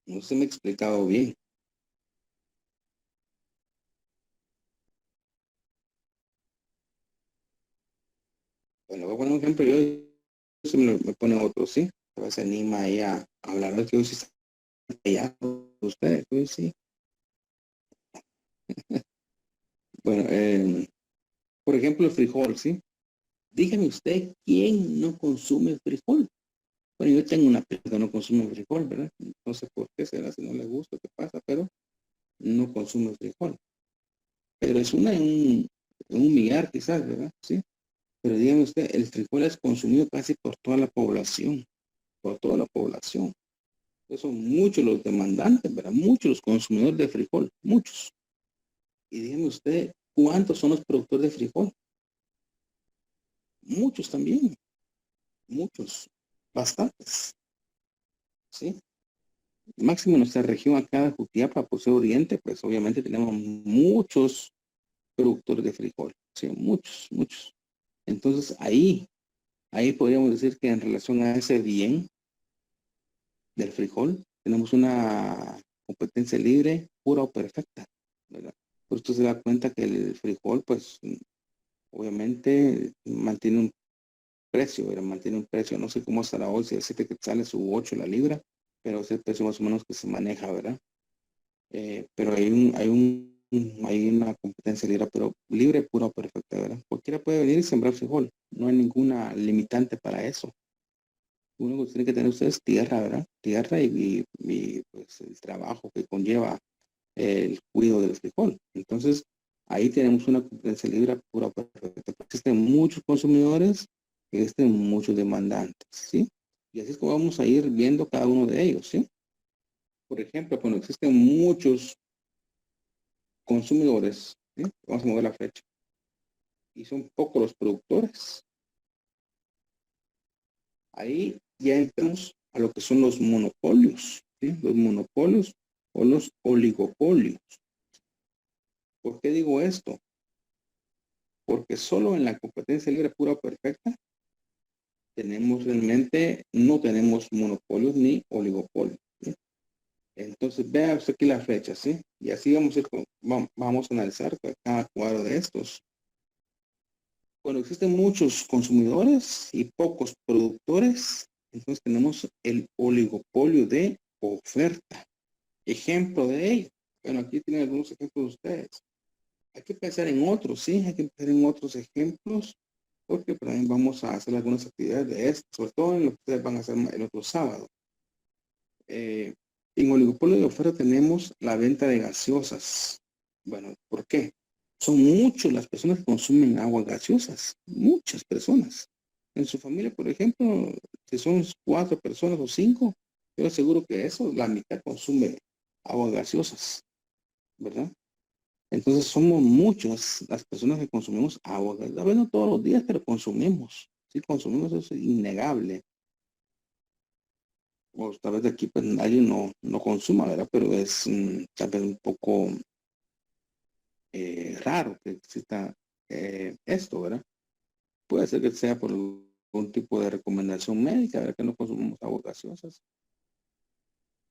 No se me ha explicado bien. Bueno, voy a poner un ejemplo. Yo se me pone otro, ¿sí? A veces anima ahí a hablar de que hoy sí está allá usted, pues sí. Bueno, por ejemplo, el frijol, ¿sí? Dígame usted, ¿quién no consume frijol? Bueno, yo tengo una prima que no consume frijol, ¿verdad? No sé por qué será, si no le gusta, qué pasa, pero no consume frijol. Pero es un millar quizás, ¿verdad? Sí. Pero dígame usted, el frijol es consumido casi por toda la población, por toda la población. Entonces son muchos los demandantes, ¿verdad? Muchos los consumidores de frijol, muchos. Y dígame usted, ¿Cuántos son los productores de frijol? Muchos también, muchos, bastantes, ¿sí? Máximo en nuestra región acá de Jutiapa, por ser oriente, pues obviamente tenemos muchos productores de frijol, sí, muchos, muchos. Entonces ahí podríamos decir que en relación a ese bien del frijol, tenemos una competencia libre, pura o perfecta, ¿verdad? Por esto se da cuenta que el frijol, pues, obviamente mantiene un precio, ¿verdad? Mantiene un precio, no sé cómo estará hoy, si es 7 quetzales u 8 la libra, pero es el precio más o menos que se maneja, ¿verdad? Pero hay una competencia libre, pero libre, pura o perfecta, ¿verdad? Cualquiera puede venir y sembrar frijol, no hay ninguna limitante para eso. Lo único que tiene que tener ustedes tierra, ¿verdad? Tierra y, pues el trabajo que conlleva el cuidado del frijol. Entonces, ahí tenemos una competencia libre pura perfecta. Existen muchos consumidores, existen muchos demandantes, ¿sí? Y así es como vamos a ir viendo cada uno de ellos, ¿sí? Por ejemplo, cuando existen muchos consumidores, ¿sí? Vamos a mover la flecha, y son pocos los productores, ahí ya entramos a lo que son los monopolios, ¿sí? Los monopolios o los oligopolios. ¿Por qué digo esto? Porque solo en la competencia libre pura o perfecta tenemos realmente, no tenemos monopolios ni oligopolios, ¿sí? Entonces vea usted aquí la fecha, ¿sí? Y así vamos a analizar cada cuadro de estos. Cuando existen muchos consumidores y pocos productores, entonces tenemos el oligopolio de oferta. Ejemplo de ello. Bueno, aquí tienen algunos ejemplos de ustedes. Hay que pensar en otros, sí, hay que pensar en otros ejemplos, porque también vamos a hacer algunas actividades de esto, sobre todo en lo que ustedes van a hacer el otro sábado. En oligopolio de oferta tenemos la venta de gaseosas. Bueno, ¿por qué? Son muchas las personas que consumen aguas gaseosas, muchas personas. En su familia, por ejemplo, si son 4 personas o 5, yo aseguro que eso, la mitad consume aguas gaseosas, ¿verdad? Entonces somos muchas las personas que consumimos agua. A veces no todos los días, pero consumimos. Sí, consumimos, eso es innegable. O tal vez de aquí pues nadie no consuma, ¿verdad? Pero es tal vez un poco raro que exista esto, ¿verdad? Puede ser que sea por algún tipo de recomendación médica, ¿verdad? Que no consumimos aguas gaseosas.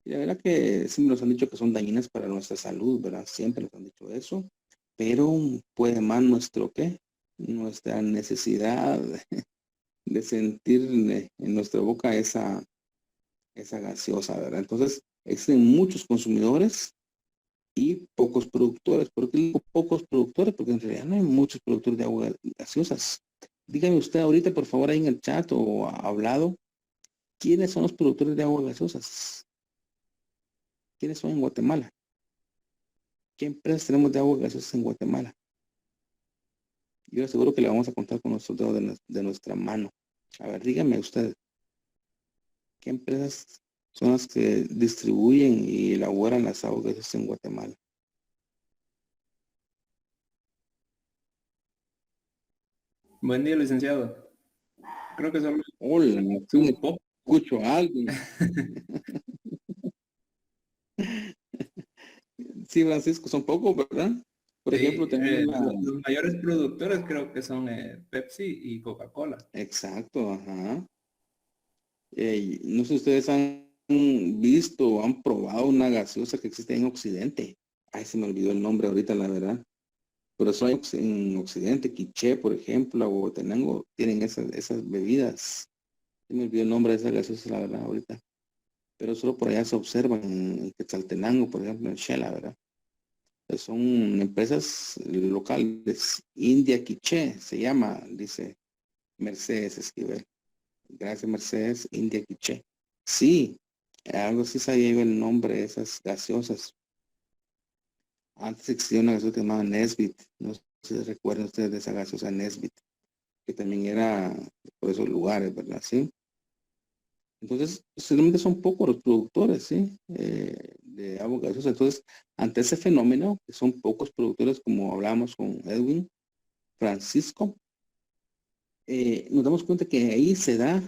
Y la verdad que siempre nos han dicho que son dañinas para nuestra salud, ¿verdad? Siempre nos han dicho eso. Pero puede más nuestro, ¿qué? Nuestra necesidad de sentir en nuestra boca esa gaseosa, ¿verdad? Entonces, existen muchos consumidores y pocos productores. ¿Por qué digo pocos productores? Porque en realidad no hay muchos productores de agua gaseosas. Dígame usted ahorita, por favor, ahí en el chat o hablado, ¿quiénes son los productores de agua gaseosas? ¿Quiénes son en Guatemala? ¿Qué empresas tenemos de agua gaseosas en Guatemala? Yo le aseguro que le vamos a contar con nuestros dedos de nuestra mano. A ver, dígame usted, ¿qué empresas son las que distribuyen y elaboran las aguas gaseosas en Guatemala? Buen día, licenciado. Creo que Hola, son sí, pocos. escucho a alguien. Sí, Francisco, son pocos, ¿verdad? Por ejemplo, Sí, tenemos los mayores productores creo que son Pepsi y Coca-Cola. exacto, ajá. No sé si ustedes han visto o han probado una gaseosa que existe en Occidente. Ay, se me olvidó el nombre ahorita, la verdad. Pero eso hay en Occidente, Quiché, por ejemplo, o Tenango, tienen esas bebidas. Se me olvidó el nombre de esa gaseosa, la verdad, ahorita. Pero solo por allá se observan en Quetzaltenango, por ejemplo, en Shela, ¿verdad? Son empresas locales. India Quiché se llama, dice Mercedes Esquivel. Gracias, Mercedes. India Quiché. Sí, algo así sabía yo el nombre de esas gaseosas. Antes existía una gaseosa que se llamaba Nesbit. No sé si recuerdan ustedes de esa gaseosa Nesbit, que también era por esos lugares, ¿verdad? Sí. Entonces, realmente son pocos los productores, ¿sí? De agua gaseosa. Entonces, ante ese fenómeno, que son pocos productores, como hablábamos con Edwin, Francisco, nos damos cuenta que ahí se da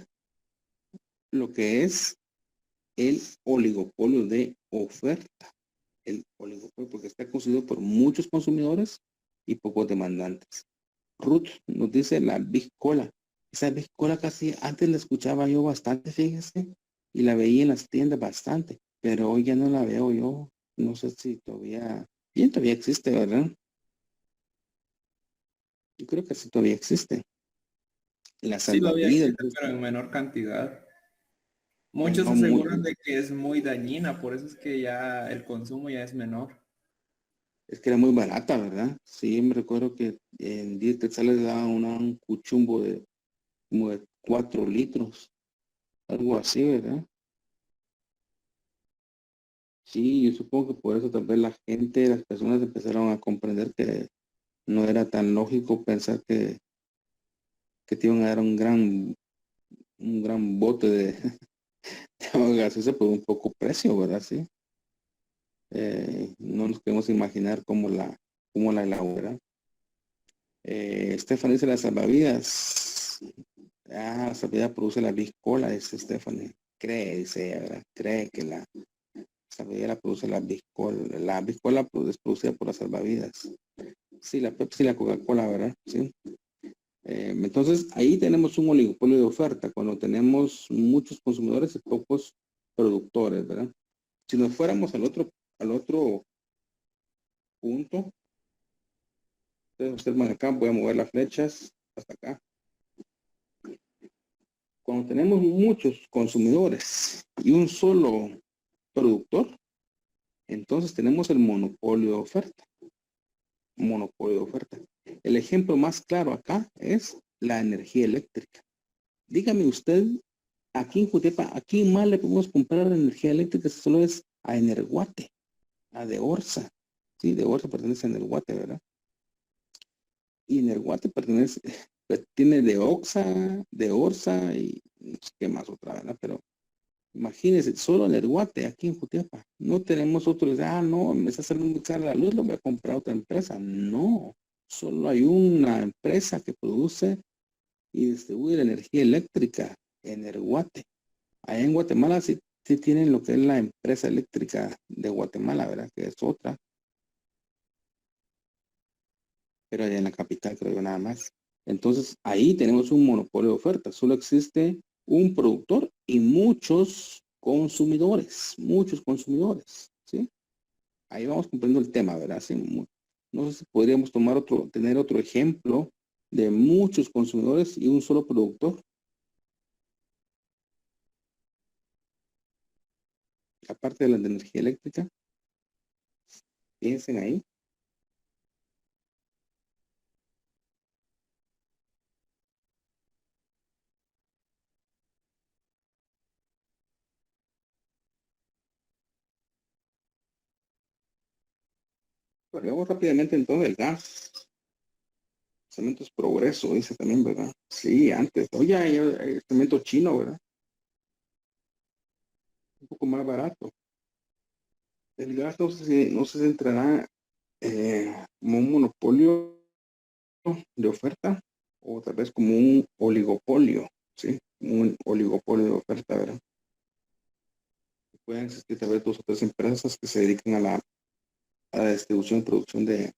lo que es el oligopolio de oferta. El oligopolio, porque está constituido por muchos consumidores y pocos demandantes. Ruth nos dice la Big Cola. Esa Big Cola casi antes la escuchaba yo bastante, fíjese, y la veía en las tiendas bastante, pero hoy ya no la veo yo. No sé si todavía, bien, todavía existe, ¿verdad? Yo creo que sí todavía existe. La Sí, todavía salvavidas, existe, pero en menor cantidad. Muchos no aseguran muy, de que es muy dañina, por eso es que ya el consumo ya es menor. es que era muy barata, ¿verdad? Sí, me recuerdo que en 10 quetzales daban un cuchumbo de como de 4 litros, algo así, ¿verdad? Sí, yo supongo que por eso tal vez la gente, las personas empezaron a comprender que no era tan lógico pensar que te iban a dar un gran bote de, de agua gaseosa por un poco precio, ¿verdad? Sí. No nos podemos imaginar cómo la elaboran. Stephanie dice las salvavidas. Ah, la salvavidas produce la biscola, dice Stephanie. Cree, dice ella, ¿verdad? Cree que la salvavidas la produce la biscola. La biscola es producida por las salvavidas. Sí, la Pepsi y la Coca-Cola, ¿verdad? Sí. Entonces, ahí tenemos un oligopolio de oferta, cuando tenemos muchos consumidores y pocos productores, ¿verdad? Si nos fuéramos al otro punto, entonces observan acá, voy a mover las flechas hasta acá. Cuando tenemos muchos consumidores y un solo productor, entonces tenemos el monopolio de oferta. Monopolio de oferta. El ejemplo más claro acá es la energía eléctrica. Dígame usted, aquí en Jutiapa, aquí más le podemos comprar energía eléctrica si solo es a Energuate, a De Orsa. Sí, De Orsa pertenece a Energuate, ¿verdad? Y Energuate pertenece, tiene de Oxa, de Orsa y no sé qué más otra, ¿verdad? Pero imagínense, solo Energuate aquí en Jutiapa. No tenemos otros, no, me está saliendo muy cara la luz, lo voy a comprar a otra empresa. No, solo hay una empresa que produce y distribuye la energía eléctrica, Energuate. Allá en Guatemala sí tienen lo que es la empresa eléctrica de Guatemala, ¿verdad? Que es otra, pero allá en la capital creo yo nada más. Entonces ahí tenemos un monopolio de oferta. Solo existe un productor y muchos consumidores, ¿sí? Ahí vamos cumpliendo el tema, ¿verdad? Sí, no sé si podríamos tener otro ejemplo de muchos consumidores y un solo productor, aparte de la de energía eléctrica. Piensen ahí. Pero vamos rápidamente entonces el gas. Cementos Progreso, dice también, ¿verdad? Sí, antes. Oye, hay cemento chino, ¿verdad? Un poco más barato. El gas no sé si entrará como un monopolio de oferta o tal vez como un oligopolio, ¿sí? Un oligopolio de oferta, ¿verdad? Pueden existir tal vez dos o tres empresas que se dedican a la distribución y producción de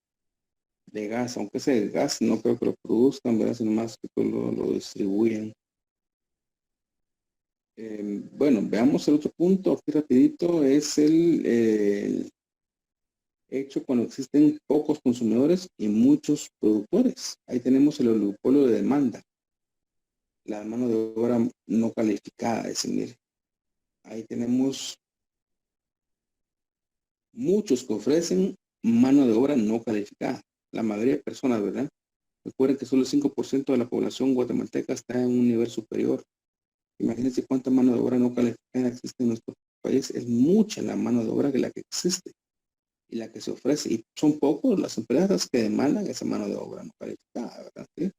gas, aunque ese gas no creo que lo produzcan, ¿verdad? Sino más que todo lo distribuyen. Bueno, veamos el otro punto aquí rapidito, es el hecho cuando existen pocos consumidores y muchos productores. Ahí tenemos el oligopolio de demanda, la mano de obra no calificada, es decir, ahí tenemos muchos que ofrecen mano de obra no calificada, la mayoría de personas, ¿verdad? Recuerden que solo el 5% de la población guatemalteca está en un nivel superior. Imagínense cuánta mano de obra no calificada existe en nuestro país. Es mucha la mano de obra que la que existe y la que se ofrece. Y son pocos las empresas que demandan esa mano de obra no calificada, ¿verdad? ¿Sí?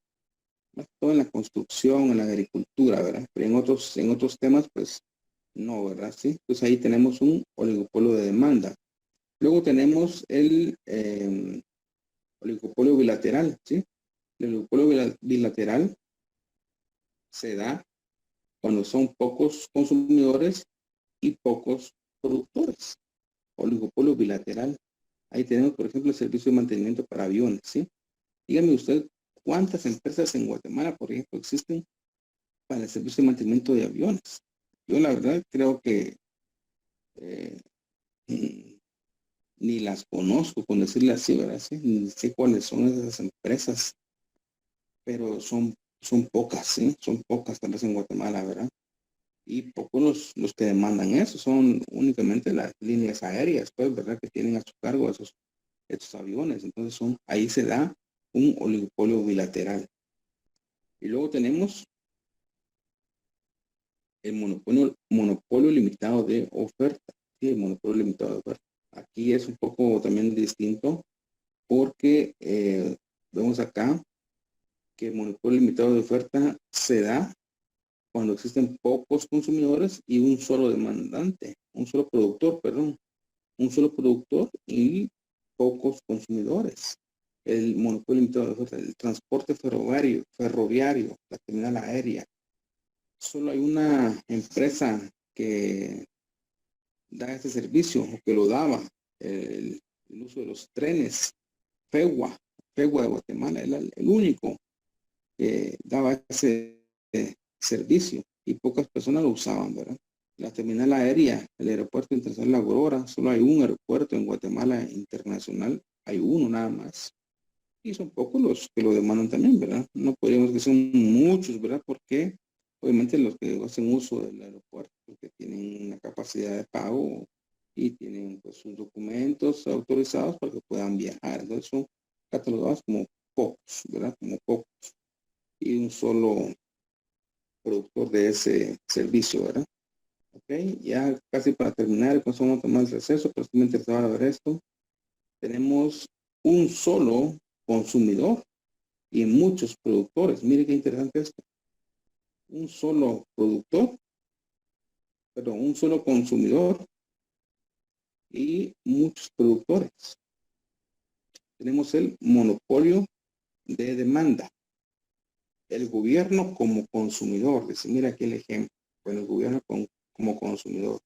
Más que todo en la construcción, en la agricultura, ¿verdad? Pero en otros temas, pues, No, ¿verdad? Sí. Entonces ahí tenemos un oligopolio de demanda. Luego tenemos el oligopolio bilateral, ¿sí? El oligopolio bilateral se da cuando son pocos consumidores y pocos productores. Oligopolio bilateral. Ahí tenemos, por ejemplo, el servicio de mantenimiento para aviones, ¿sí? Dígame usted, ¿cuántas empresas en Guatemala, por ejemplo, existen para el servicio de mantenimiento de aviones? Yo, la verdad, creo que eh, mm, ni las conozco, con decirle así, ¿verdad? Sí, ni sé cuáles son esas empresas, pero son pocas, ¿sí? Son pocas tal vez en Guatemala, ¿verdad? Y pocos los que demandan eso, son únicamente las líneas aéreas, pues, ¿verdad? Que tienen a su cargo esos aviones. Entonces ahí se da un oligopolio bilateral. Y luego tenemos el monopolio limitado de oferta. Sí, el monopolio limitado de oferta. Aquí es un poco también distinto porque vemos acá que el monopolio limitado de oferta se da cuando existen pocos consumidores y un solo demandante, un solo productor, perdón, un solo productor y pocos consumidores. El monopolio limitado de oferta, el transporte ferroviario, la terminal aérea. Solo hay una empresa que da este servicio o que lo daba, el uso de los trenes, FEGUA, FEGUA de Guatemala, era el único que daba ese servicio y pocas personas lo usaban, ¿verdad? La terminal aérea, el aeropuerto internacional La Aurora, solo hay un aeropuerto en Guatemala internacional, hay uno nada más. Y son pocos los que lo demandan también, ¿verdad? No podríamos decir que son muchos, ¿verdad? Porque obviamente los que hacen uso del aeropuerto, porque tienen una capacidad de pago y tienen pues sus documentos autorizados para que puedan viajar. Entonces son catalogados como pocos, ¿verdad? Como pocos. Y un solo productor de ese servicio, ¿verdad? Ok, ya casi para terminar, con vamos a tomar el receso, pero estoy interesado en ver esto. Tenemos un solo consumidor y muchos productores. Mire qué interesante esto. Un solo productor, perdón, un solo consumidor y muchos productores. Tenemos el monopolio de demanda. El gobierno como consumidor. Dice, mira aquí el ejemplo. Bueno, el gobierno como consumidor.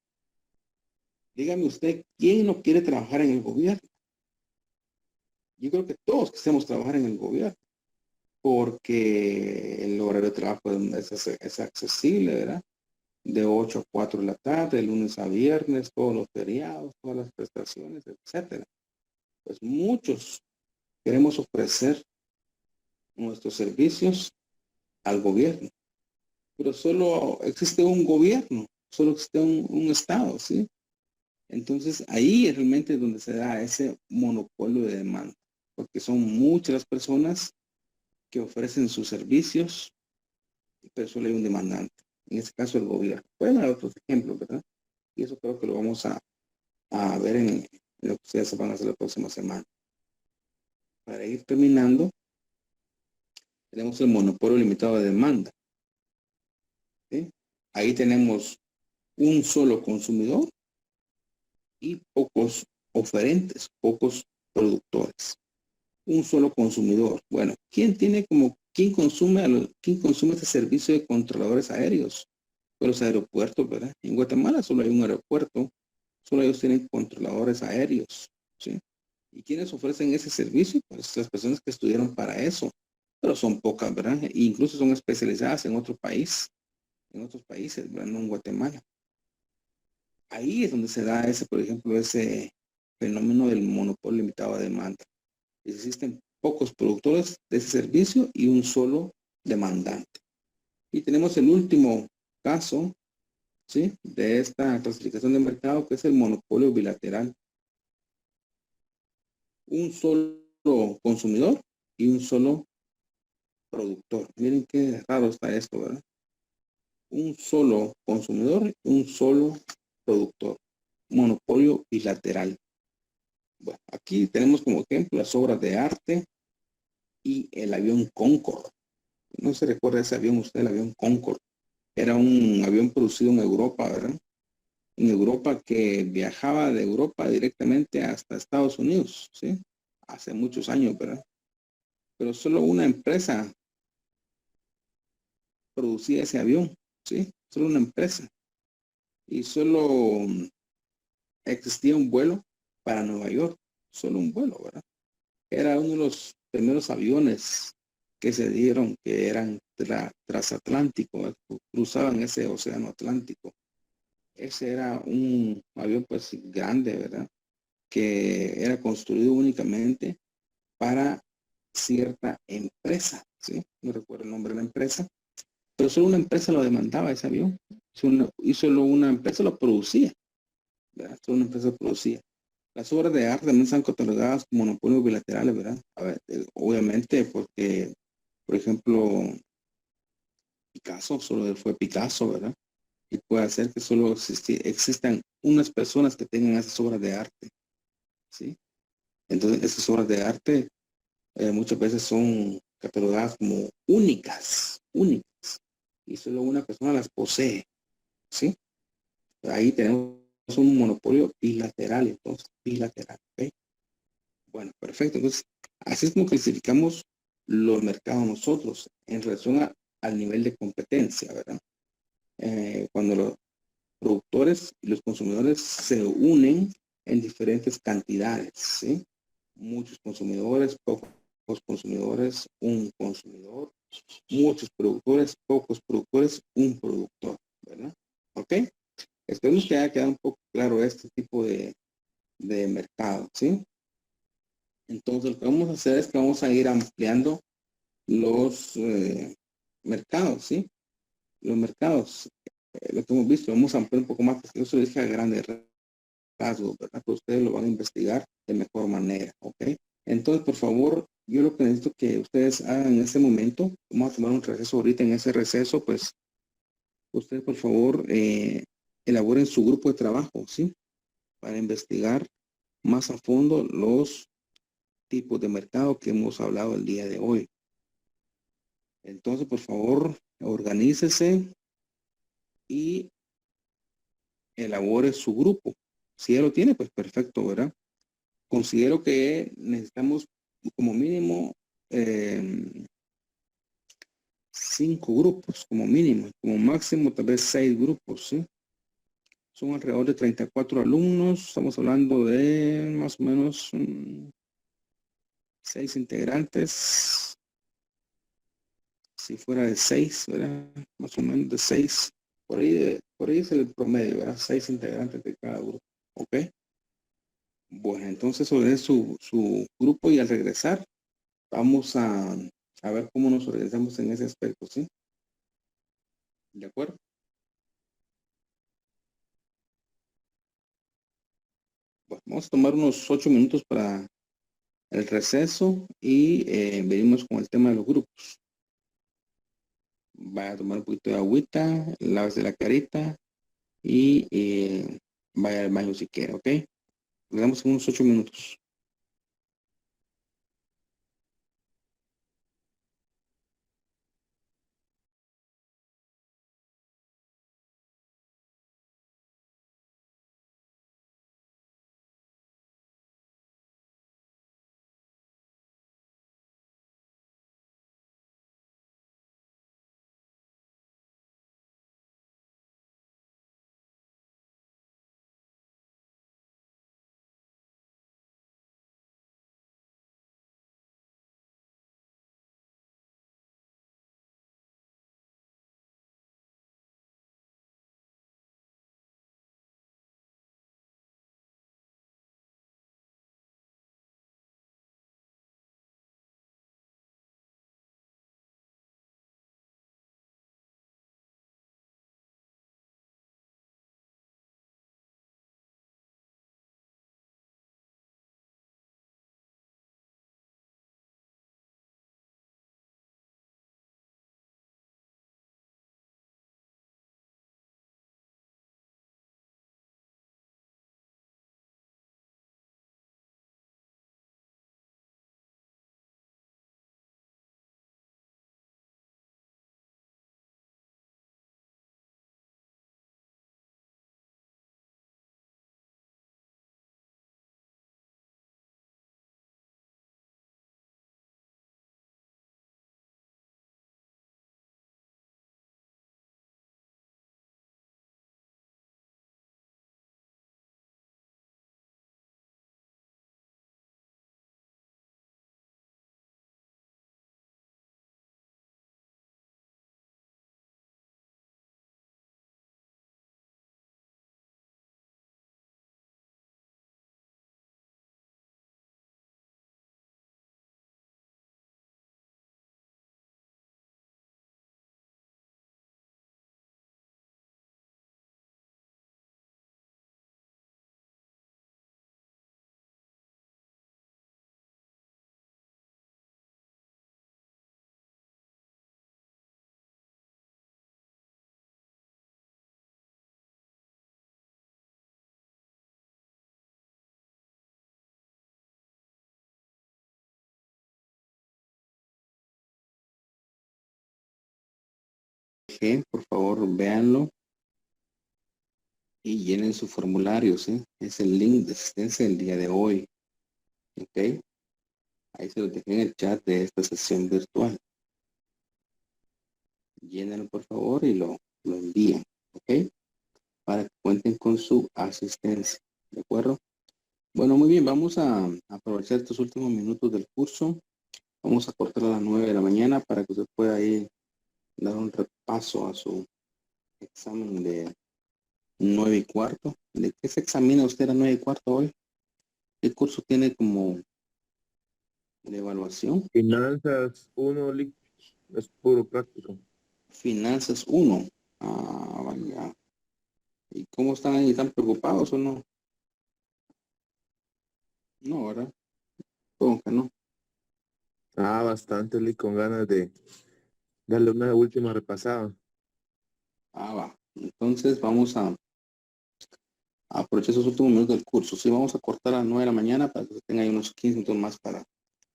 Dígame usted, ¿quién no quiere trabajar en el gobierno? Yo creo que todos queremos trabajar en el gobierno porque el horario de trabajo es accesible, ¿verdad? De 8 a 4 de la tarde, de lunes a viernes, todos los feriados, todas las prestaciones, etcétera. Pues muchos queremos ofrecer nuestros servicios al gobierno, pero solo existe un gobierno, solo existe un Estado, ¿sí? Entonces ahí es realmente donde se da ese monopolio de demanda, porque son muchas las personas que ofrecen sus servicios, pero solo hay un demandante, en este caso el gobierno. Pueden haber otros ejemplos, ¿verdad? Y eso creo que lo vamos a ver en lo que ustedes van a hacer la próxima semana. Para ir terminando, tenemos el monopolio limitado de demanda. ¿Sí? Ahí tenemos un solo consumidor y pocos oferentes, pocos productores. Un solo consumidor. Bueno, quién consume este servicio de controladores aéreos? Pues los aeropuertos, ¿verdad? En Guatemala solo hay un aeropuerto, solo ellos tienen controladores aéreos, ¿sí? ¿Y quiénes ofrecen ese servicio? Pues las personas que estudiaron para eso, pero son pocas, ¿verdad? E incluso son especializadas en otro país, en otros países, ¿verdad? No en Guatemala. Ahí es donde se da ese, por ejemplo, ese fenómeno del monopolio limitado de demanda. Existen pocos productores de ese servicio y un solo demandante. Y tenemos el último caso, ¿sí? De esta clasificación de mercado, que es el monopolio bilateral. Un solo consumidor y un solo productor. Miren qué raro está esto, ¿verdad? Un solo consumidor y un solo productor. Monopolio bilateral. Bueno, aquí tenemos como ejemplo las obras de arte y el avión Concorde. No se recuerda ese avión usted, el avión Concorde. Era un avión producido en Europa, ¿verdad? en Europa que viajaba de Europa directamente hasta Estados Unidos, ¿sí? Hace muchos años, ¿verdad? Pero solo una empresa producía ese avión, ¿sí? Solo una empresa. Y solo existía un vuelo para Nueva York, solo un vuelo, ¿verdad? Era uno de los primeros aviones que se dieron, que eran transatlánticos, cruzaban ese océano Atlántico. Ese era un avión pues grande, ¿verdad? Que era construido únicamente para cierta empresa, ¿sí? No recuerdo el nombre de la empresa, pero solo una empresa lo demandaba ese avión y solo una empresa lo producía, ¿verdad? Solo una empresa lo producía. Las obras de arte también están catalogadas como monopolios bilaterales, ¿verdad? A ver, obviamente porque, por ejemplo, Picasso solo fue Picasso, ¿verdad? Y puede hacer que solo existan unas personas que tengan esas obras de arte, ¿sí? Entonces, esas obras de arte muchas veces son catalogadas como únicas, únicas, y solo una persona las posee, ¿sí? Ahí tenemos un monopolio bilateral, entonces, bilateral, ¿ok? Bueno, perfecto. Entonces, así es como clasificamos los mercados nosotros en relación al nivel de competencia, ¿verdad? Cuando los productores y los consumidores se unen en diferentes cantidades, ¿sí? Muchos consumidores, pocos consumidores, un consumidor, muchos productores, pocos productores, un productor, ¿verdad? ¿Ok? Esperemos que haya quedado un poco claro este tipo de mercado, ¿sí? Entonces, lo que vamos a hacer es que vamos a ir ampliando los mercados, ¿sí? Los mercados, lo que hemos visto, vamos a ampliar un poco más, porque yo se lo dije a grandes rasgos, ¿verdad? Pero ustedes lo van a investigar de mejor manera, ¿ok? Entonces, por favor, yo lo que necesito que ustedes hagan en este momento, vamos a tomar un receso ahorita. En ese receso, pues, ustedes, por favor, elaboren su grupo de trabajo, ¿sí? Para investigar más a fondo los tipos de mercado que hemos hablado el día de hoy. Entonces, por favor, organícese y elabore su grupo. Si ya lo tiene, pues perfecto, ¿verdad? Considero que necesitamos como mínimo 5 grupos, como mínimo, como máximo tal vez 6 grupos, ¿sí? Son alrededor de 34 alumnos, estamos hablando de más o menos 6 integrantes, si fuera de 6, ¿verdad? Más o menos de 6, por ahí es el promedio, ¿verdad? 6 integrantes de cada grupo, ¿ok? Bueno, entonces sobre su grupo y al regresar vamos a ver cómo nos organizamos en ese aspecto, ¿sí? ¿De acuerdo? Bueno, vamos a tomar unos 8 minutos para el receso y venimos con el tema de los grupos. Vaya a tomar un poquito de agüita, lávese la carita y vaya al baño si quiere, ¿ok? Nos vemos en unos 8 minutos. dejé, por favor, véanlo y llenen su formulario, ¿sí? Es el link de asistencia del día de hoy, ¿ok? Ahí se lo dejé en el chat de esta sesión virtual. Llénenlo, por favor, y lo envíen, ¿ok? Para que cuenten con su asistencia, ¿de acuerdo? Bueno, muy bien, vamos a aprovechar estos últimos minutos del curso. Vamos a cortar a las 9 de la mañana para que usted pueda ir dar un repaso a su examen de 9:15. ¿De qué se examina usted a 9:15 hoy? ¿Qué curso tiene como de evaluación? Finanzas 1, es puro práctico. Finanzas 1. Ah, vaya. ¿Y cómo están ahí? ¿Están preocupados o no? No, ¿verdad? Supongo que no. Bastante, Lick, con ganas de darle una última repasada. Va. Entonces vamos a aprovechar esos últimos minutos del curso. Sí, vamos a cortar a las 9 de la mañana para que tenga ahí unos 15 minutos más para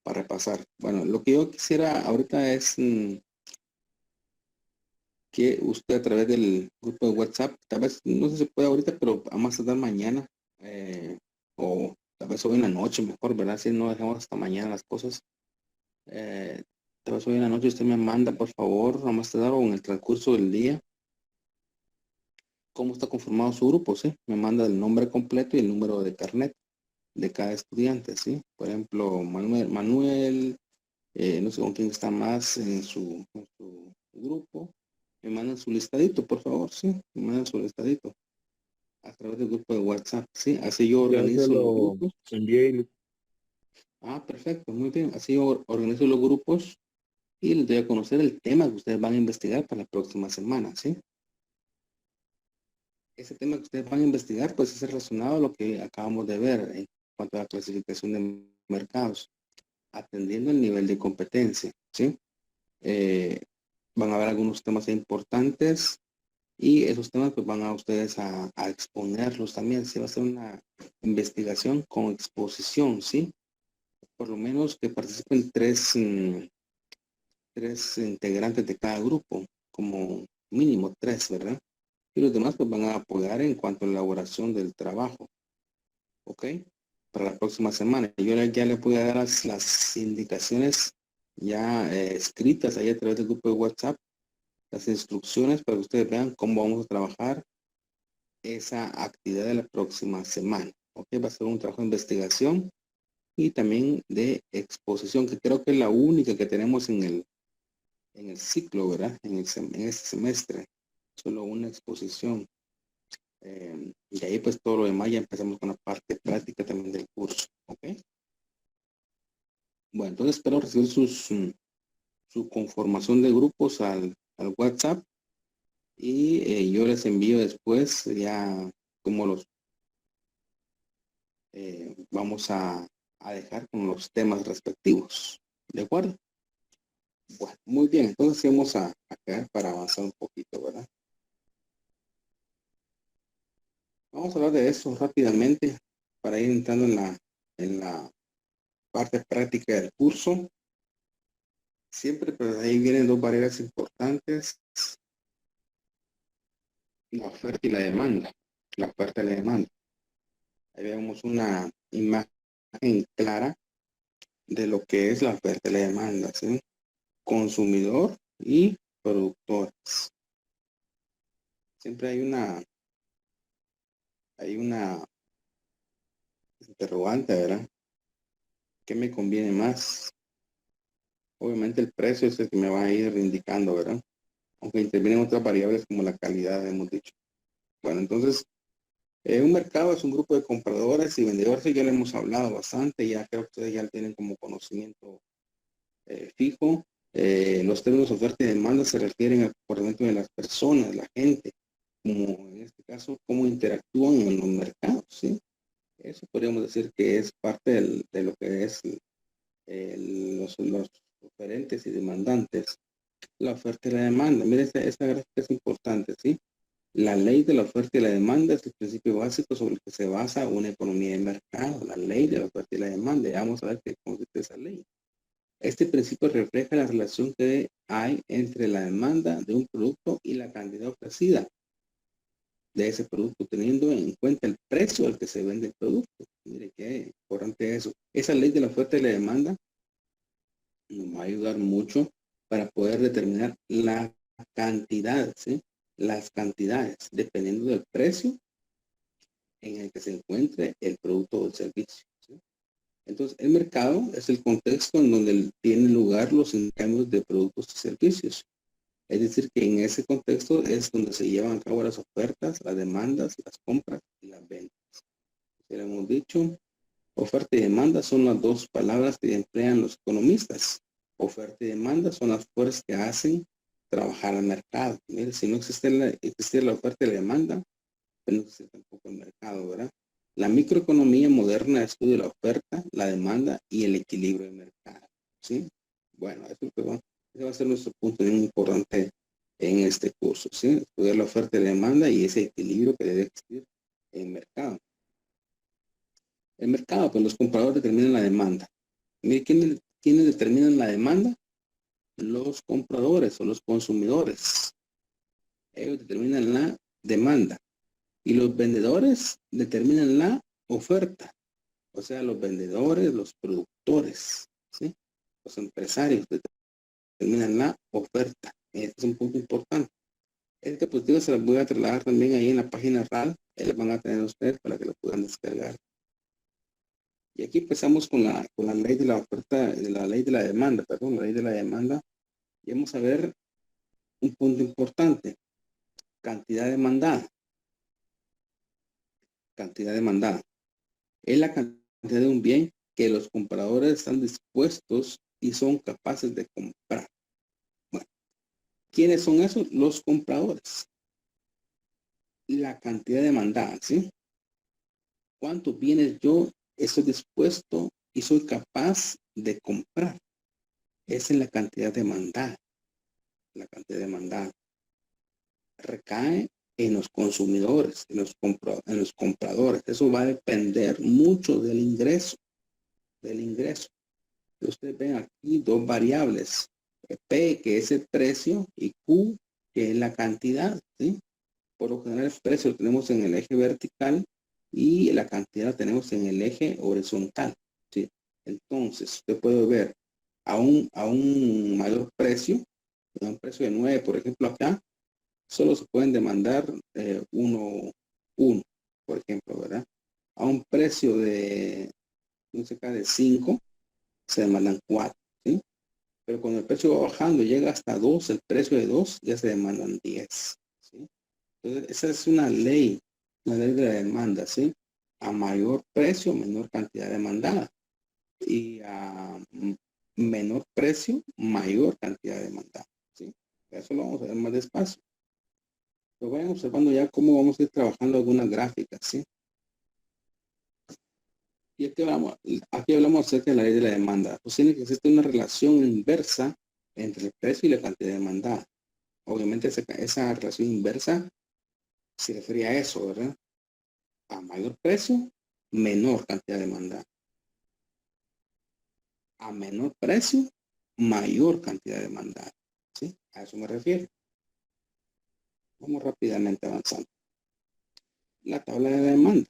repasar. Bueno, lo que yo quisiera ahorita es que usted a través del grupo de WhatsApp, tal vez no sé si se puede ahorita, pero a más tardar mañana, o tal vez hoy en la noche mejor, ¿verdad? Si no dejamos hasta mañana las cosas. Tal vez hoy en la noche usted me manda, por favor, a más tardar o en el transcurso del día, cómo está conformado su grupo, ¿sí? Me manda el nombre completo y el número de carnet de cada estudiante, ¿sí? Por ejemplo, Manuel, no sé con quién está más en su grupo. Me mandan su listadito, por favor, ¿sí? Me mandan su listadito a través del grupo de WhatsApp, ¿sí? Así yo Ya se organizo los lo grupos. envié, Lick. Perfecto, muy bien. Así yo organizo los grupos y les doy a conocer el tema que ustedes van a investigar para la próxima semana, ¿sí? Ese tema que ustedes van a investigar, pues es relacionado a lo que acabamos de ver en cuanto a la clasificación de mercados, atendiendo el nivel de competencia, ¿sí? Van a haber algunos temas importantes y esos temas pues van a ustedes a exponerlos también. Se va a hacer una investigación con exposición, ¿sí? Por lo menos que participen tres integrantes de cada grupo, como mínimo 3, ¿verdad? Y los demás pues van a apoyar en cuanto a la elaboración del trabajo, ¿ok? Para la próxima semana. Ya les voy a dar las indicaciones ya escritas ahí a través del grupo de WhatsApp, las instrucciones para que ustedes vean cómo vamos a trabajar esa actividad de la próxima semana. ¿Ok? Va a ser un trabajo de investigación y también de exposición, que creo que es la única que tenemos en el ciclo, ¿verdad? En este semestre. Solo una exposición. Y ahí pues todo lo demás ya empezamos con la parte práctica también del curso. ¿Ok? Bueno, entonces espero recibir su conformación de grupos al WhatsApp y yo les envío después ya como los vamos a dejar con los temas respectivos. ¿De acuerdo? Bueno, muy bien. Entonces vamos a quedar para avanzar un poquito, ¿verdad? Vamos a hablar de eso rápidamente para ir entrando en la parte práctica del curso. Siempre, pues ahí vienen dos barreras importantes: la oferta y la demanda. La oferta y la demanda. Ahí vemos una imagen clara de lo que es la oferta y la demanda, ¿sí? Consumidor y productores. Siempre hay una interrogante, ¿verdad? ¿Qué me conviene más? Obviamente el precio es el que me va a ir indicando, ¿verdad? Aunque intervienen otras variables como la calidad, hemos dicho. Bueno, entonces, un mercado es un grupo de compradores y vendedores, ya le hemos hablado bastante, ya creo que ustedes ya lo tienen como conocimiento fijo. Los términos oferta y demanda se refieren al comportamiento de las personas, la gente, como en este caso, cómo interactúan en los mercados, ¿sí? Eso podríamos decir que es parte de lo que es los oferentes y demandantes. La oferta y la demanda. Mire, esta gráfica es importante, ¿sí? La ley de la oferta y la demanda es el principio básico sobre el que se basa una economía de mercado. La ley de la oferta y la demanda. Ya vamos a ver qué consiste esa ley. Este principio refleja la relación que hay entre la demanda de un producto y la cantidad ofrecida de ese producto, teniendo en cuenta el precio al que se vende el producto. Mire qué importante eso. Esa ley de la oferta y la demanda nos va a ayudar mucho para poder determinar la cantidad, ¿sí? Las cantidades, dependiendo del precio en el que se encuentre el producto o el servicio, ¿sí? Entonces, el mercado es el contexto en donde tienen lugar los intercambios de productos y servicios. Es decir, que en ese contexto es donde se llevan a cabo las ofertas, las demandas, las compras y las ventas. Ya hemos dicho, oferta y demanda son las dos palabras que emplean los economistas. Oferta y demanda son las fuerzas que hacen trabajar al mercado. Mire, si no existiera la oferta y la demanda, pues no existe tampoco el mercado, ¿verdad? La microeconomía moderna estudia la oferta, la demanda y el equilibrio del mercado, ¿sí? Bueno, ese va a ser nuestro punto bien importante en este curso, ¿sí? Estudiar la oferta y la demanda y ese equilibrio que debe existir en el mercado. El mercado, pues los compradores determinan la demanda. Mire, ¿quiénes determinan la demanda? Los compradores o los consumidores. Ellos determinan la demanda. Y los vendedores determinan la oferta. O sea, los vendedores, los productores, ¿sí? Los empresarios determinan la oferta. Este es un punto importante. Esta diapositiva se las voy a trasladar también ahí en la página RAL. Ahí las van a tener ustedes para que lo puedan descargar. Y aquí empezamos con la ley de la oferta, de la ley de la demanda, perdón, la ley de la demanda. Y vamos a ver un punto importante. Cantidad demandada. Cantidad demandada. Es la cantidad de un bien que los compradores están dispuestos y son capaces de comprar. Bueno, ¿quiénes son esos? Los compradores. La cantidad demandada, ¿sí? ¿Cuántos bienes yo estoy dispuesto y soy capaz de comprar? Esa es la cantidad demandada. La cantidad demandada recae en los consumidores, en los compradores. Eso va a depender mucho del ingreso. Ustedes ven aquí dos variables, P, que es el precio, y Q, que es la cantidad, ¿sí? Por lo general el precio lo tenemos en el eje vertical y la cantidad la tenemos en el eje horizontal, ¿sí? Entonces, usted puede ver a un mayor precio, a un precio de 9, por ejemplo, acá, solo se pueden demandar uno, por ejemplo, ¿verdad? A un precio de, no sé, de 5, se demandan 4, ¿sí? Pero cuando el precio va bajando, llega hasta 2, el precio de 2, ya se demandan 10, ¿sí? Entonces, esa es una ley de la demanda, ¿sí? A mayor precio, menor cantidad demandada. Y a menor precio, mayor cantidad demandada, ¿sí? Eso lo vamos a ver más despacio. Lo vayan observando ya cómo vamos a ir trabajando algunas gráficas, ¿sí? Y aquí hablamos acerca de la ley de la demanda. Pues tiene que existir una relación inversa entre el precio y la cantidad demandada. Obviamente esa relación inversa se refiere a eso, ¿verdad? A mayor precio, menor cantidad demandada. A menor precio, mayor cantidad demandada, ¿sí? A eso me refiero. Vamos rápidamente avanzando. La tabla de la demanda.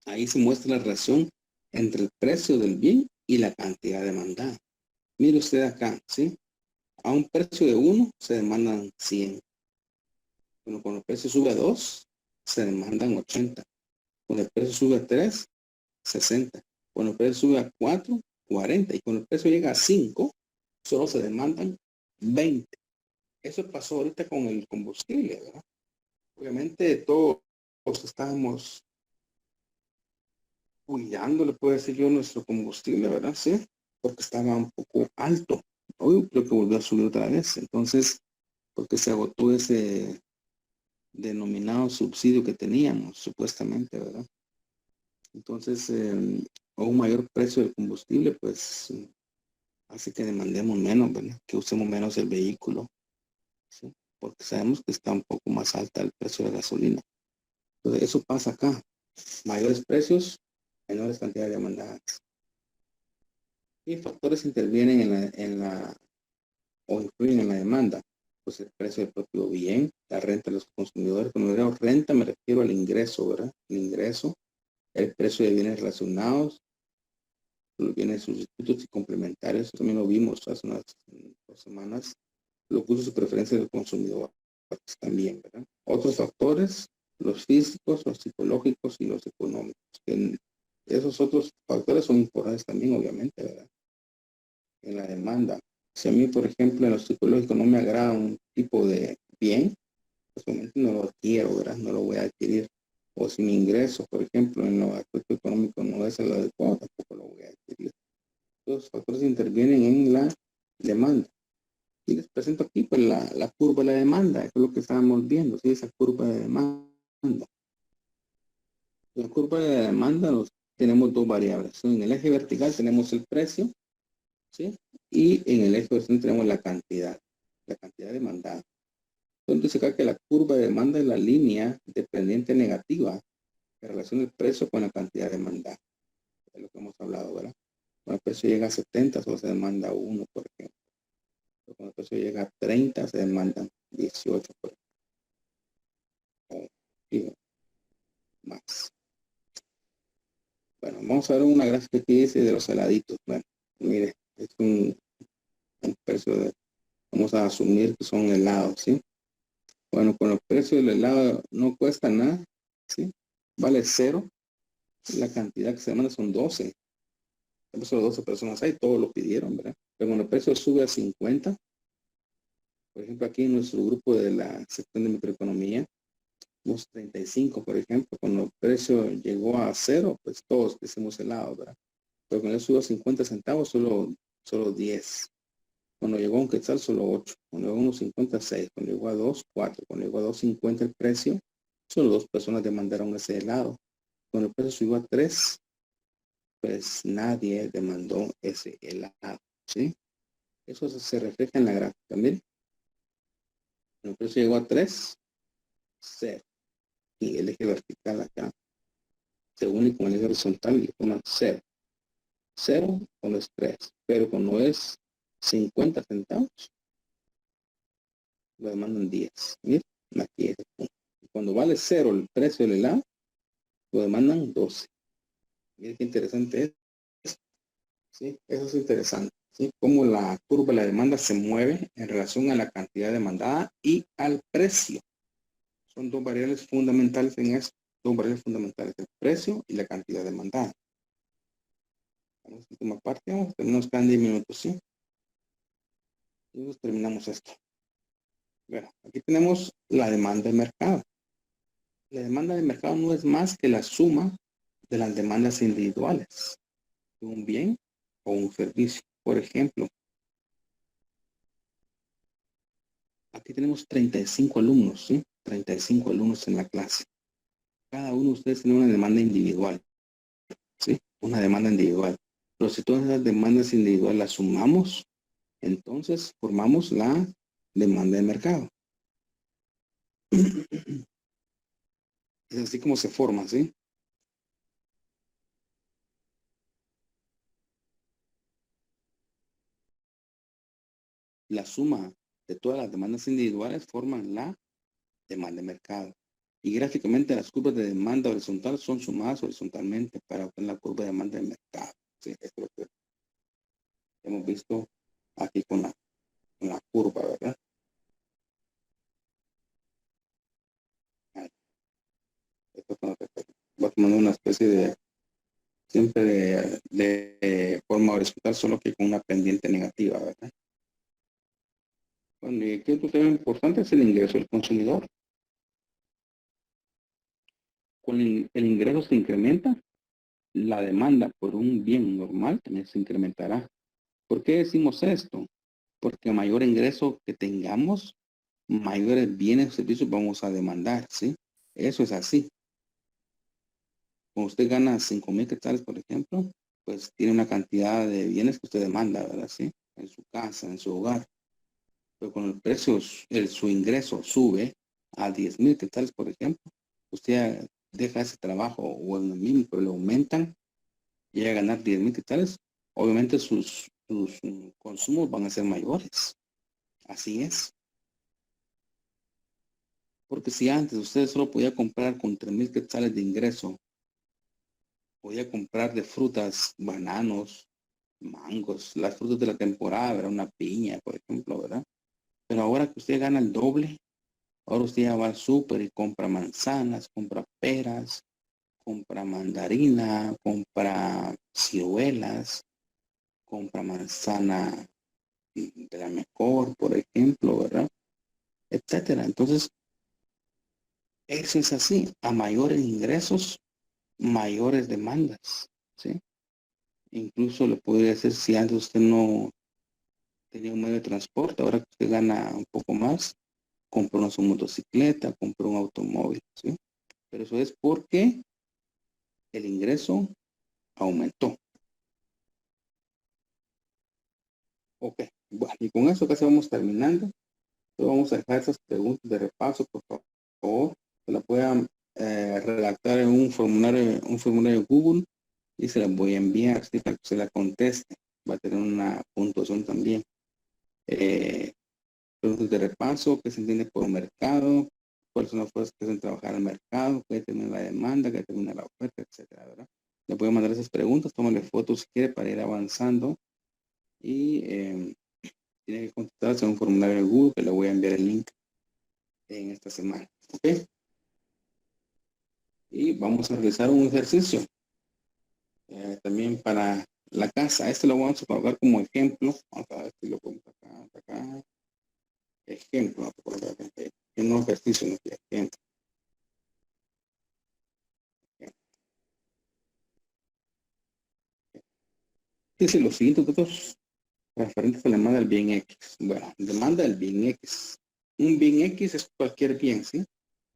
Ahí se muestra la relación entre el precio del bien y la cantidad demandada. Mire usted acá, ¿sí? A un precio de 1 se demandan 100. Bueno, cuando el precio sube a 2, se demandan 80. Cuando el precio sube a 3, 60. Cuando el precio sube a 4, 40. Y cuando el precio llega a 5, solo se demandan 20. Eso pasó ahorita con el combustible, ¿verdad? Obviamente todos estábamos cuidando, le puedo decir yo, nuestro combustible, ¿verdad? Sí, porque estaba un poco alto. Hoy creo que volvió a subir otra vez. Entonces, porque se agotó ese denominado subsidio que teníamos, supuestamente, ¿verdad? Entonces, a un mayor precio del combustible, pues, hace que demandemos menos, ¿verdad? Que usemos menos el vehículo, ¿sí? Porque sabemos que está un poco más alta el precio de la gasolina. Entonces, eso pasa acá. Mayores precios, menores cantidades demandadas. ¿Qué factores intervienen o influyen en la demanda? Pues el precio del propio bien, la renta de los consumidores. Cuando digo renta me refiero al ingreso, ¿verdad? El ingreso, el precio de bienes relacionados, los bienes sustitutos y complementarios. Eso también lo vimos hace unas 2 semanas. Los gustos y preferencias del consumidor también, ¿verdad? Otros factores, los físicos, los psicológicos y los económicos. Esos otros factores son importantes también, obviamente, ¿verdad? En la demanda. Si a mí, por ejemplo, en lo psicológico no me agrada un tipo de bien, pues obviamente no lo quiero, ¿verdad? No lo voy a adquirir. O si mi ingreso, por ejemplo, en lo aspecto económico no es el adecuado, tampoco lo voy a adquirir. Los factores intervienen en la demanda. Y les presento aquí pues la curva de la demanda, eso es lo que estábamos viendo, ¿sí? Esa curva de demanda. La curva de la demanda tenemos dos variables. En el eje vertical tenemos el precio, ¿sí? Y en el eje horizontal tenemos la cantidad demandada. Entonces acá que la curva de demanda es la línea dependiente negativa en relación al precio con la cantidad demandada. Es lo que hemos hablado, ¿verdad? Cuando el precio llega a 70, solo se demanda 1, por ejemplo. Pero cuando el precio llega a 30, se demandan 18, por ejemplo. Y más. Bueno, vamos a ver una gráfica que dice de los heladitos. Bueno, mire, es un precio de, vamos a asumir que son helados, ¿sí? Bueno, con el precio del helado no cuesta nada, ¿sí? Vale 0. La cantidad que se demanda son 12. Solo 12 personas hay, todos lo pidieron, ¿verdad? Pero cuando el precio sube a 50, por ejemplo, aquí en nuestro grupo de la sección de microeconomía, unos 35, por ejemplo, cuando el precio llegó a 0, pues todos hicimos helado, ¿verdad? Pero cuando subió a 50 centavos, solo 10. Cuando llegó a un quetzal, solo 8. Cuando llegó a unos 56. Cuando llegó a 2, 4. Cuando llegó a 2.50 el precio, solo 2 personas demandaron ese helado. Cuando el precio subió a 3, pues nadie demandó ese helado, ¿sí? Eso se refleja en la gráfica. Miren, cuando el precio llegó a 3, 0. Y el eje vertical acá se une con el eje horizontal y forman 0. 0 cuando es 3. Pero cuando es 50 centavos, lo demandan 10. Miren, aquí es el punto. Y cuando vale 0 el precio del helado, lo demandan 12. Miren qué interesante es. ¿Sí? Eso es interesante. ¿Sí? Cómo la curva de la demanda se mueve en relación a la cantidad demandada y al precio. Son dos variables fundamentales en esto. Dos variables fundamentales, el precio y la cantidad demandada. Vamos a la última parte, nos quedan 10 minutos, ¿sí? Y nos terminamos esto. Bueno, aquí tenemos la demanda de mercado. La demanda de mercado no es más que la suma de las demandas individuales de un bien o un servicio. Por ejemplo, aquí tenemos 35 alumnos, ¿sí? 35 alumnos en la clase. Cada uno de ustedes tiene una demanda individual, ¿sí? Una demanda individual. Pero si todas las demandas individuales las sumamos, entonces formamos la demanda de mercado. Es así como se forma, ¿sí? La suma de todas las demandas individuales forman la demanda de mercado. Y gráficamente las curvas de demanda horizontal son sumadas horizontalmente para obtener la curva de demanda de mercado. ¿Sí? Esto es lo que hemos visto aquí con la curva, ¿verdad? Esto va tomando una especie de siempre de forma horizontal, solo que con una pendiente negativa, ¿verdad? Bueno, y aquí otro tema importante es el ingreso del consumidor. Con el ingreso se incrementa, la demanda por un bien normal también se incrementará. ¿Por qué decimos esto? Porque a mayor ingreso que tengamos, mayores bienes o servicios vamos a demandar, ¿sí? Eso es así. Cuando usted gana 5,000 quetzales, por ejemplo, pues tiene una cantidad de bienes que usted demanda, ¿verdad? ¿Sí? En su casa, en su hogar. Pero cuando el precio, su ingreso sube a 10,000 quetzales, por ejemplo, usted deja ese trabajo o en el mismo, pero le aumentan, llega a ganar 10,000 quetzales, obviamente sus consumos van a ser mayores. Así es. Porque si antes usted solo podía comprar con 3,000 quetzales de ingreso, podía comprar de frutas, bananos, mangos, las frutas de la temporada, ¿verdad? Una piña, por ejemplo, ¿verdad? Pero ahora que usted gana el doble, ahora usted ya va al súper y compra manzanas, compra peras, compra mandarina, compra ciruelas, compra manzana de la mejor, por ejemplo, ¿verdad? Etcétera. Entonces, eso es así. A mayores ingresos, mayores demandas, ¿sí? Incluso le podría decir, si antes usted no tenía un medio de transporte, ahora que usted gana un poco más, compró su motocicleta, compró un automóvil, ¿sí? Pero eso es porque el ingreso aumentó. Ok, bueno, y con eso casi vamos terminando. Entonces vamos a dejar esas preguntas de repaso, por favor, que la puedan redactar en un formulario de Google y se las voy a enviar, ¿sí? Para que se la conteste. Va a tener una puntuación también. Preguntas de repaso, qué se entiende por mercado, cuáles son las fuerzas que hacen trabajar al mercado, qué determina la demanda, qué determina la oferta, etcétera, ¿verdad? Le voy a mandar esas preguntas, tómale fotos si quiere para ir avanzando y tiene que contestarse a un formulario de Google que le voy a enviar el link en esta semana, ¿ok? Y vamos a realizar un ejercicio también para la casa. Este lo vamos a colocar como ejemplo. Vamos a ver si lo pongo acá. Ejemplo, vamos a colocar acá. Que no ejercicio, no que ejemplo. Dice lo siguiente, doctores, referentes a la demanda del bien X. Bueno, demanda del bien X. Un bien X es cualquier bien, ¿sí?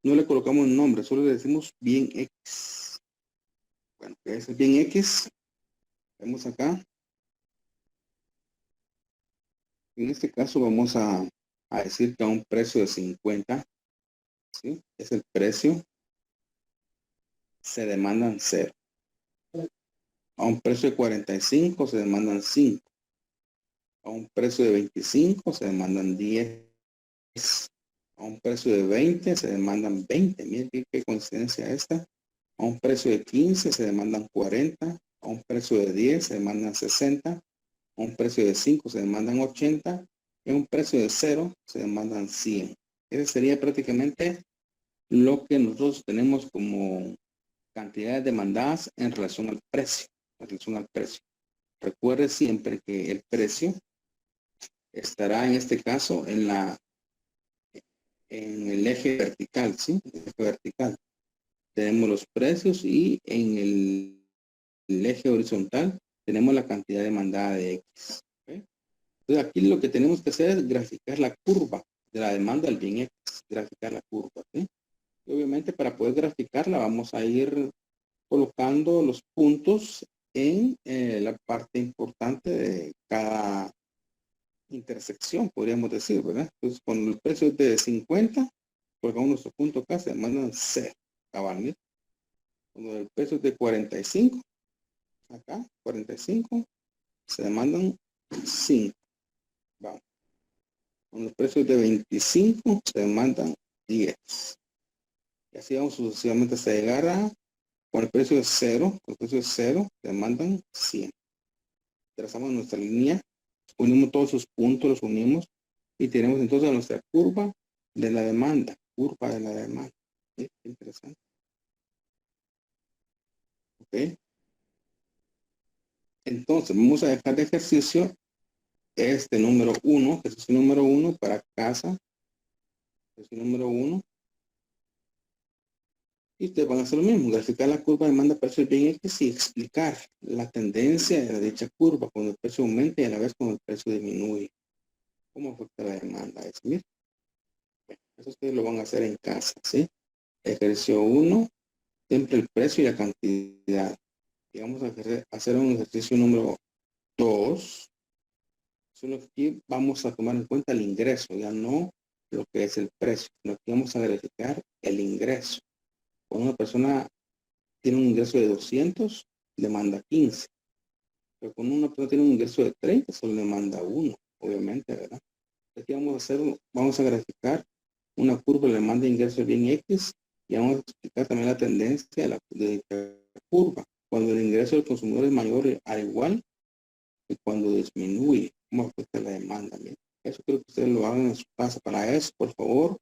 No le colocamos un nombre, solo le decimos bien X. Bueno, ¿qué es el bien X? Vemos acá. En este caso vamos a decir que a un precio de 50, ¿sí? Es el precio. Se demandan 0. A un precio de 45 se demandan 5. A un precio de 25 se demandan 10. A un precio de 20 se demandan 20. Miren qué coincidencia esta. A un precio de 15 se demandan 40. A un precio de 10 se demandan 60. A un precio de 5 se demandan 80. Y a un precio de 0 se demandan 100. Ese sería prácticamente lo que nosotros tenemos como cantidades demandadas en relación al precio. En relación al precio. Recuerde siempre que el precio estará en este caso en el eje vertical, ¿sí? El eje vertical. Tenemos los precios y en el eje horizontal tenemos la cantidad demandada de X. ¿Okay? Entonces aquí lo que tenemos que hacer es graficar la curva de la demanda del bien X, graficar la curva, ¿sí? Y obviamente para poder graficarla vamos a ir colocando los puntos en la parte importante de cada intersección, podríamos decir, ¿verdad? Entonces, cuando el precio es de 50, colocamos nuestro punto acá, se demandan 0, cabal. Cuando el precio es de 45, acá, 45, se demandan 5. Vamos. Cuando el precio es de 25, se demandan 10. Y así vamos sucesivamente hasta llegar a, con el precio de 0, con el precio de 0, se demandan 100. Trazamos nuestra línea, unimos todos sus puntos, los unimos y tenemos entonces nuestra curva de la demanda. Curva de la demanda. ¿Sí? Interesante. Ok. Entonces, vamos a dejar de ejercicio este número 1, que es el número 1 para casa. Es el número 1. Y ustedes van a hacer lo mismo, graficar la curva de demanda precio del bien X y explicar la tendencia de dicha curva cuando el precio aumenta y a la vez cuando el precio disminuye. ¿Cómo afecta la demanda? Bueno, eso ustedes lo van a hacer en casa, ¿sí? Ejercicio 1, siempre el precio y la cantidad. Y vamos a hacer un ejercicio número 2. Solo que aquí vamos a tomar en cuenta el ingreso, ya no lo que es el precio, sino que vamos a verificar el ingreso. Cuando una persona tiene un ingreso de 200, demanda 15. Pero cuando una persona tiene un ingreso de 30, solo le manda uno, obviamente, ¿verdad? Aquí vamos a hacer, vamos a graficar una curva de demanda de ingresos bien X y vamos a explicar también la tendencia de la curva. Cuando el ingreso del consumidor es mayor al igual que cuando disminuye, cómo afecta la demanda. Bien. Eso creo que ustedes lo hagan en su casa. Para eso, por favor,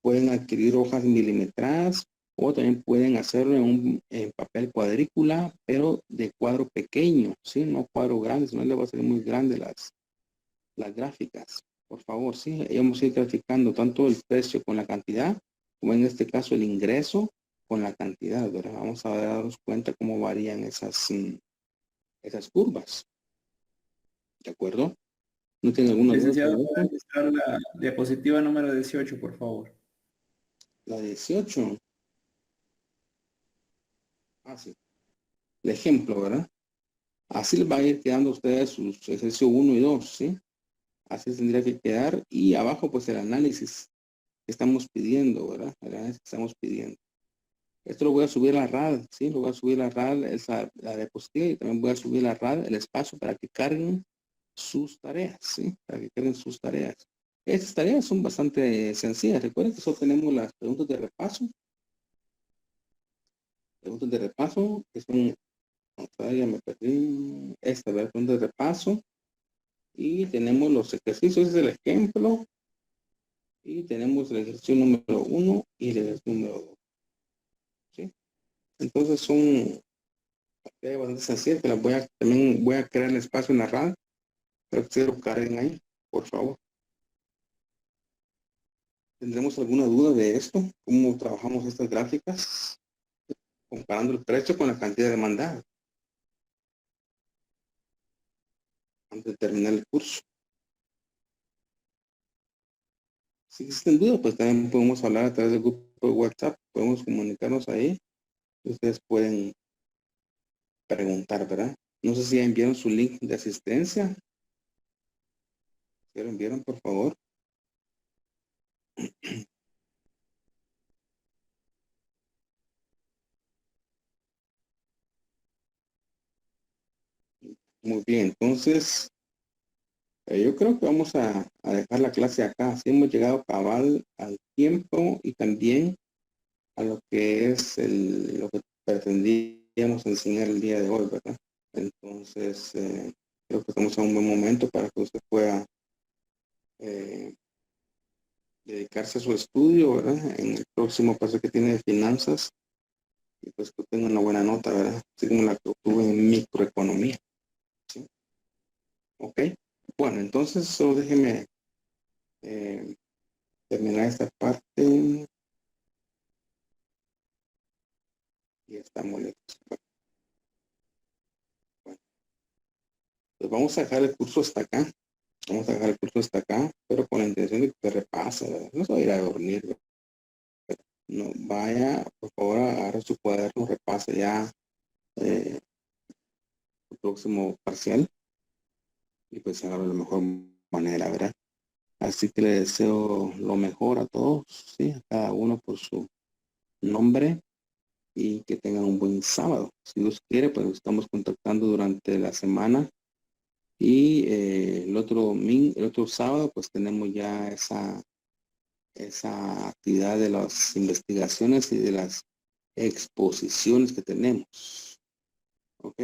pueden adquirir hojas milimetradas o también pueden hacerlo en papel cuadrícula, pero de cuadro pequeño, ¿sí? No cuadro grande, si no le va a salir muy grande las gráficas. Por favor, sí, vamos a ir graficando tanto el precio con la cantidad, como en este caso el ingreso con la cantidad, ¿verdad? Vamos a darnos cuenta cómo varían esas curvas. ¿De acuerdo? ¿No tiene alguna duda Licenciado, sobre ¿puede esto? mostrar la diapositiva número 18, por favor? La 18. Ah, sí. El ejemplo, ¿verdad? Así les va a ir quedando a ustedes sus ejercicios 1 y 2, ¿sí? Así tendría que quedar. Y abajo, pues el análisis que estamos pidiendo, ¿verdad? El análisis que estamos pidiendo. Esto lo voy a subir a la RAD, ¿sí? Lo voy a subir a la RAD, la diapositiva, y también voy a subir a la RAD el espacio para que carguen sus tareas, ¿sí? Para que carguen sus tareas. Estas tareas son bastante sencillas. Recuerden que solo tenemos las preguntas de repaso. Preguntas de repaso, que son, ya me perdí, esta, ¿verdad? Preguntas de repaso. Y tenemos los ejercicios, ese es el ejemplo. Y tenemos el ejercicio número 1 y el ejercicio número 2. ¿Sí? Entonces son bastante sencillas, que también voy a crear el espacio en la RAD, pero que ustedes lo carguen ahí, por favor. ¿Tendremos alguna duda de esto? ¿Cómo trabajamos estas gráficas? Comparando el precio con la cantidad demandada antes de terminar el curso. Si existen dudas, pues también podemos hablar a través del grupo de WhatsApp, podemos comunicarnos ahí. Ustedes pueden preguntar, ¿verdad? No sé si ya enviaron su link de asistencia. ¿Ya lo enviaron, por favor? Muy bien, entonces yo creo que vamos a dejar la clase acá. Así hemos llegado cabal al tiempo y también a lo que es lo que pretendíamos enseñar el día de hoy, ¿verdad? Entonces, creo que estamos en un buen momento para que usted pueda dedicarse a su estudio, ¿verdad? En el próximo paso que tiene de finanzas y pues que tenga una buena nota, ¿verdad? Así como la que obtuve en microeconomía, ¿sí? Ok. Bueno, entonces solo déjeme terminar esta parte y estamos listos. Bueno, pues vamos a dejar el curso hasta acá. Vamos a dejar el curso hasta acá, pero con la intención de que te repase, ¿verdad? No se va a ir a dormir, ¿verdad? No, vaya, por favor, agarre su cuaderno, repase ya el próximo parcial y pues haga de la mejor manera, ¿verdad? Así que le deseo lo mejor a todos, ¿sí? A cada uno por su nombre y que tengan un buen sábado. Si Dios quiere, pues nos estamos contactando durante la semana y el otro domingo, el otro sábado, pues tenemos ya esa actividad de las investigaciones y de las exposiciones que tenemos. ¿Ok?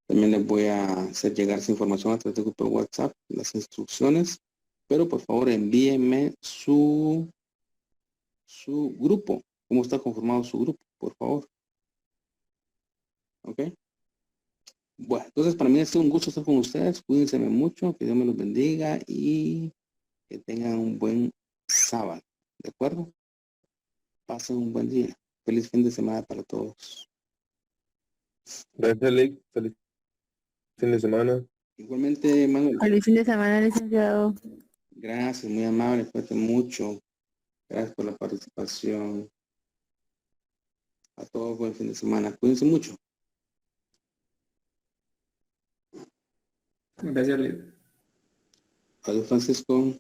También les voy a hacer llegar esa información a través del grupo de WhatsApp, las instrucciones, pero por favor envíenme su grupo, cómo está conformado su grupo, por favor. ¿Ok? Bueno, entonces para mí ha sido un gusto estar con ustedes. Cuídense mucho, que Dios me los bendiga y que tengan un buen sábado. ¿De acuerdo? Pasen un buen día. Feliz fin de semana para todos. Gracias, Lick. Feliz fin de semana. Igualmente, Manuel. Feliz fin de semana, licenciado. Gracias, muy amable. Cuídate mucho. Gracias por la participación. A todos, buen fin de semana. Cuídense mucho. Gracias, Liz. Adiós, Francisco.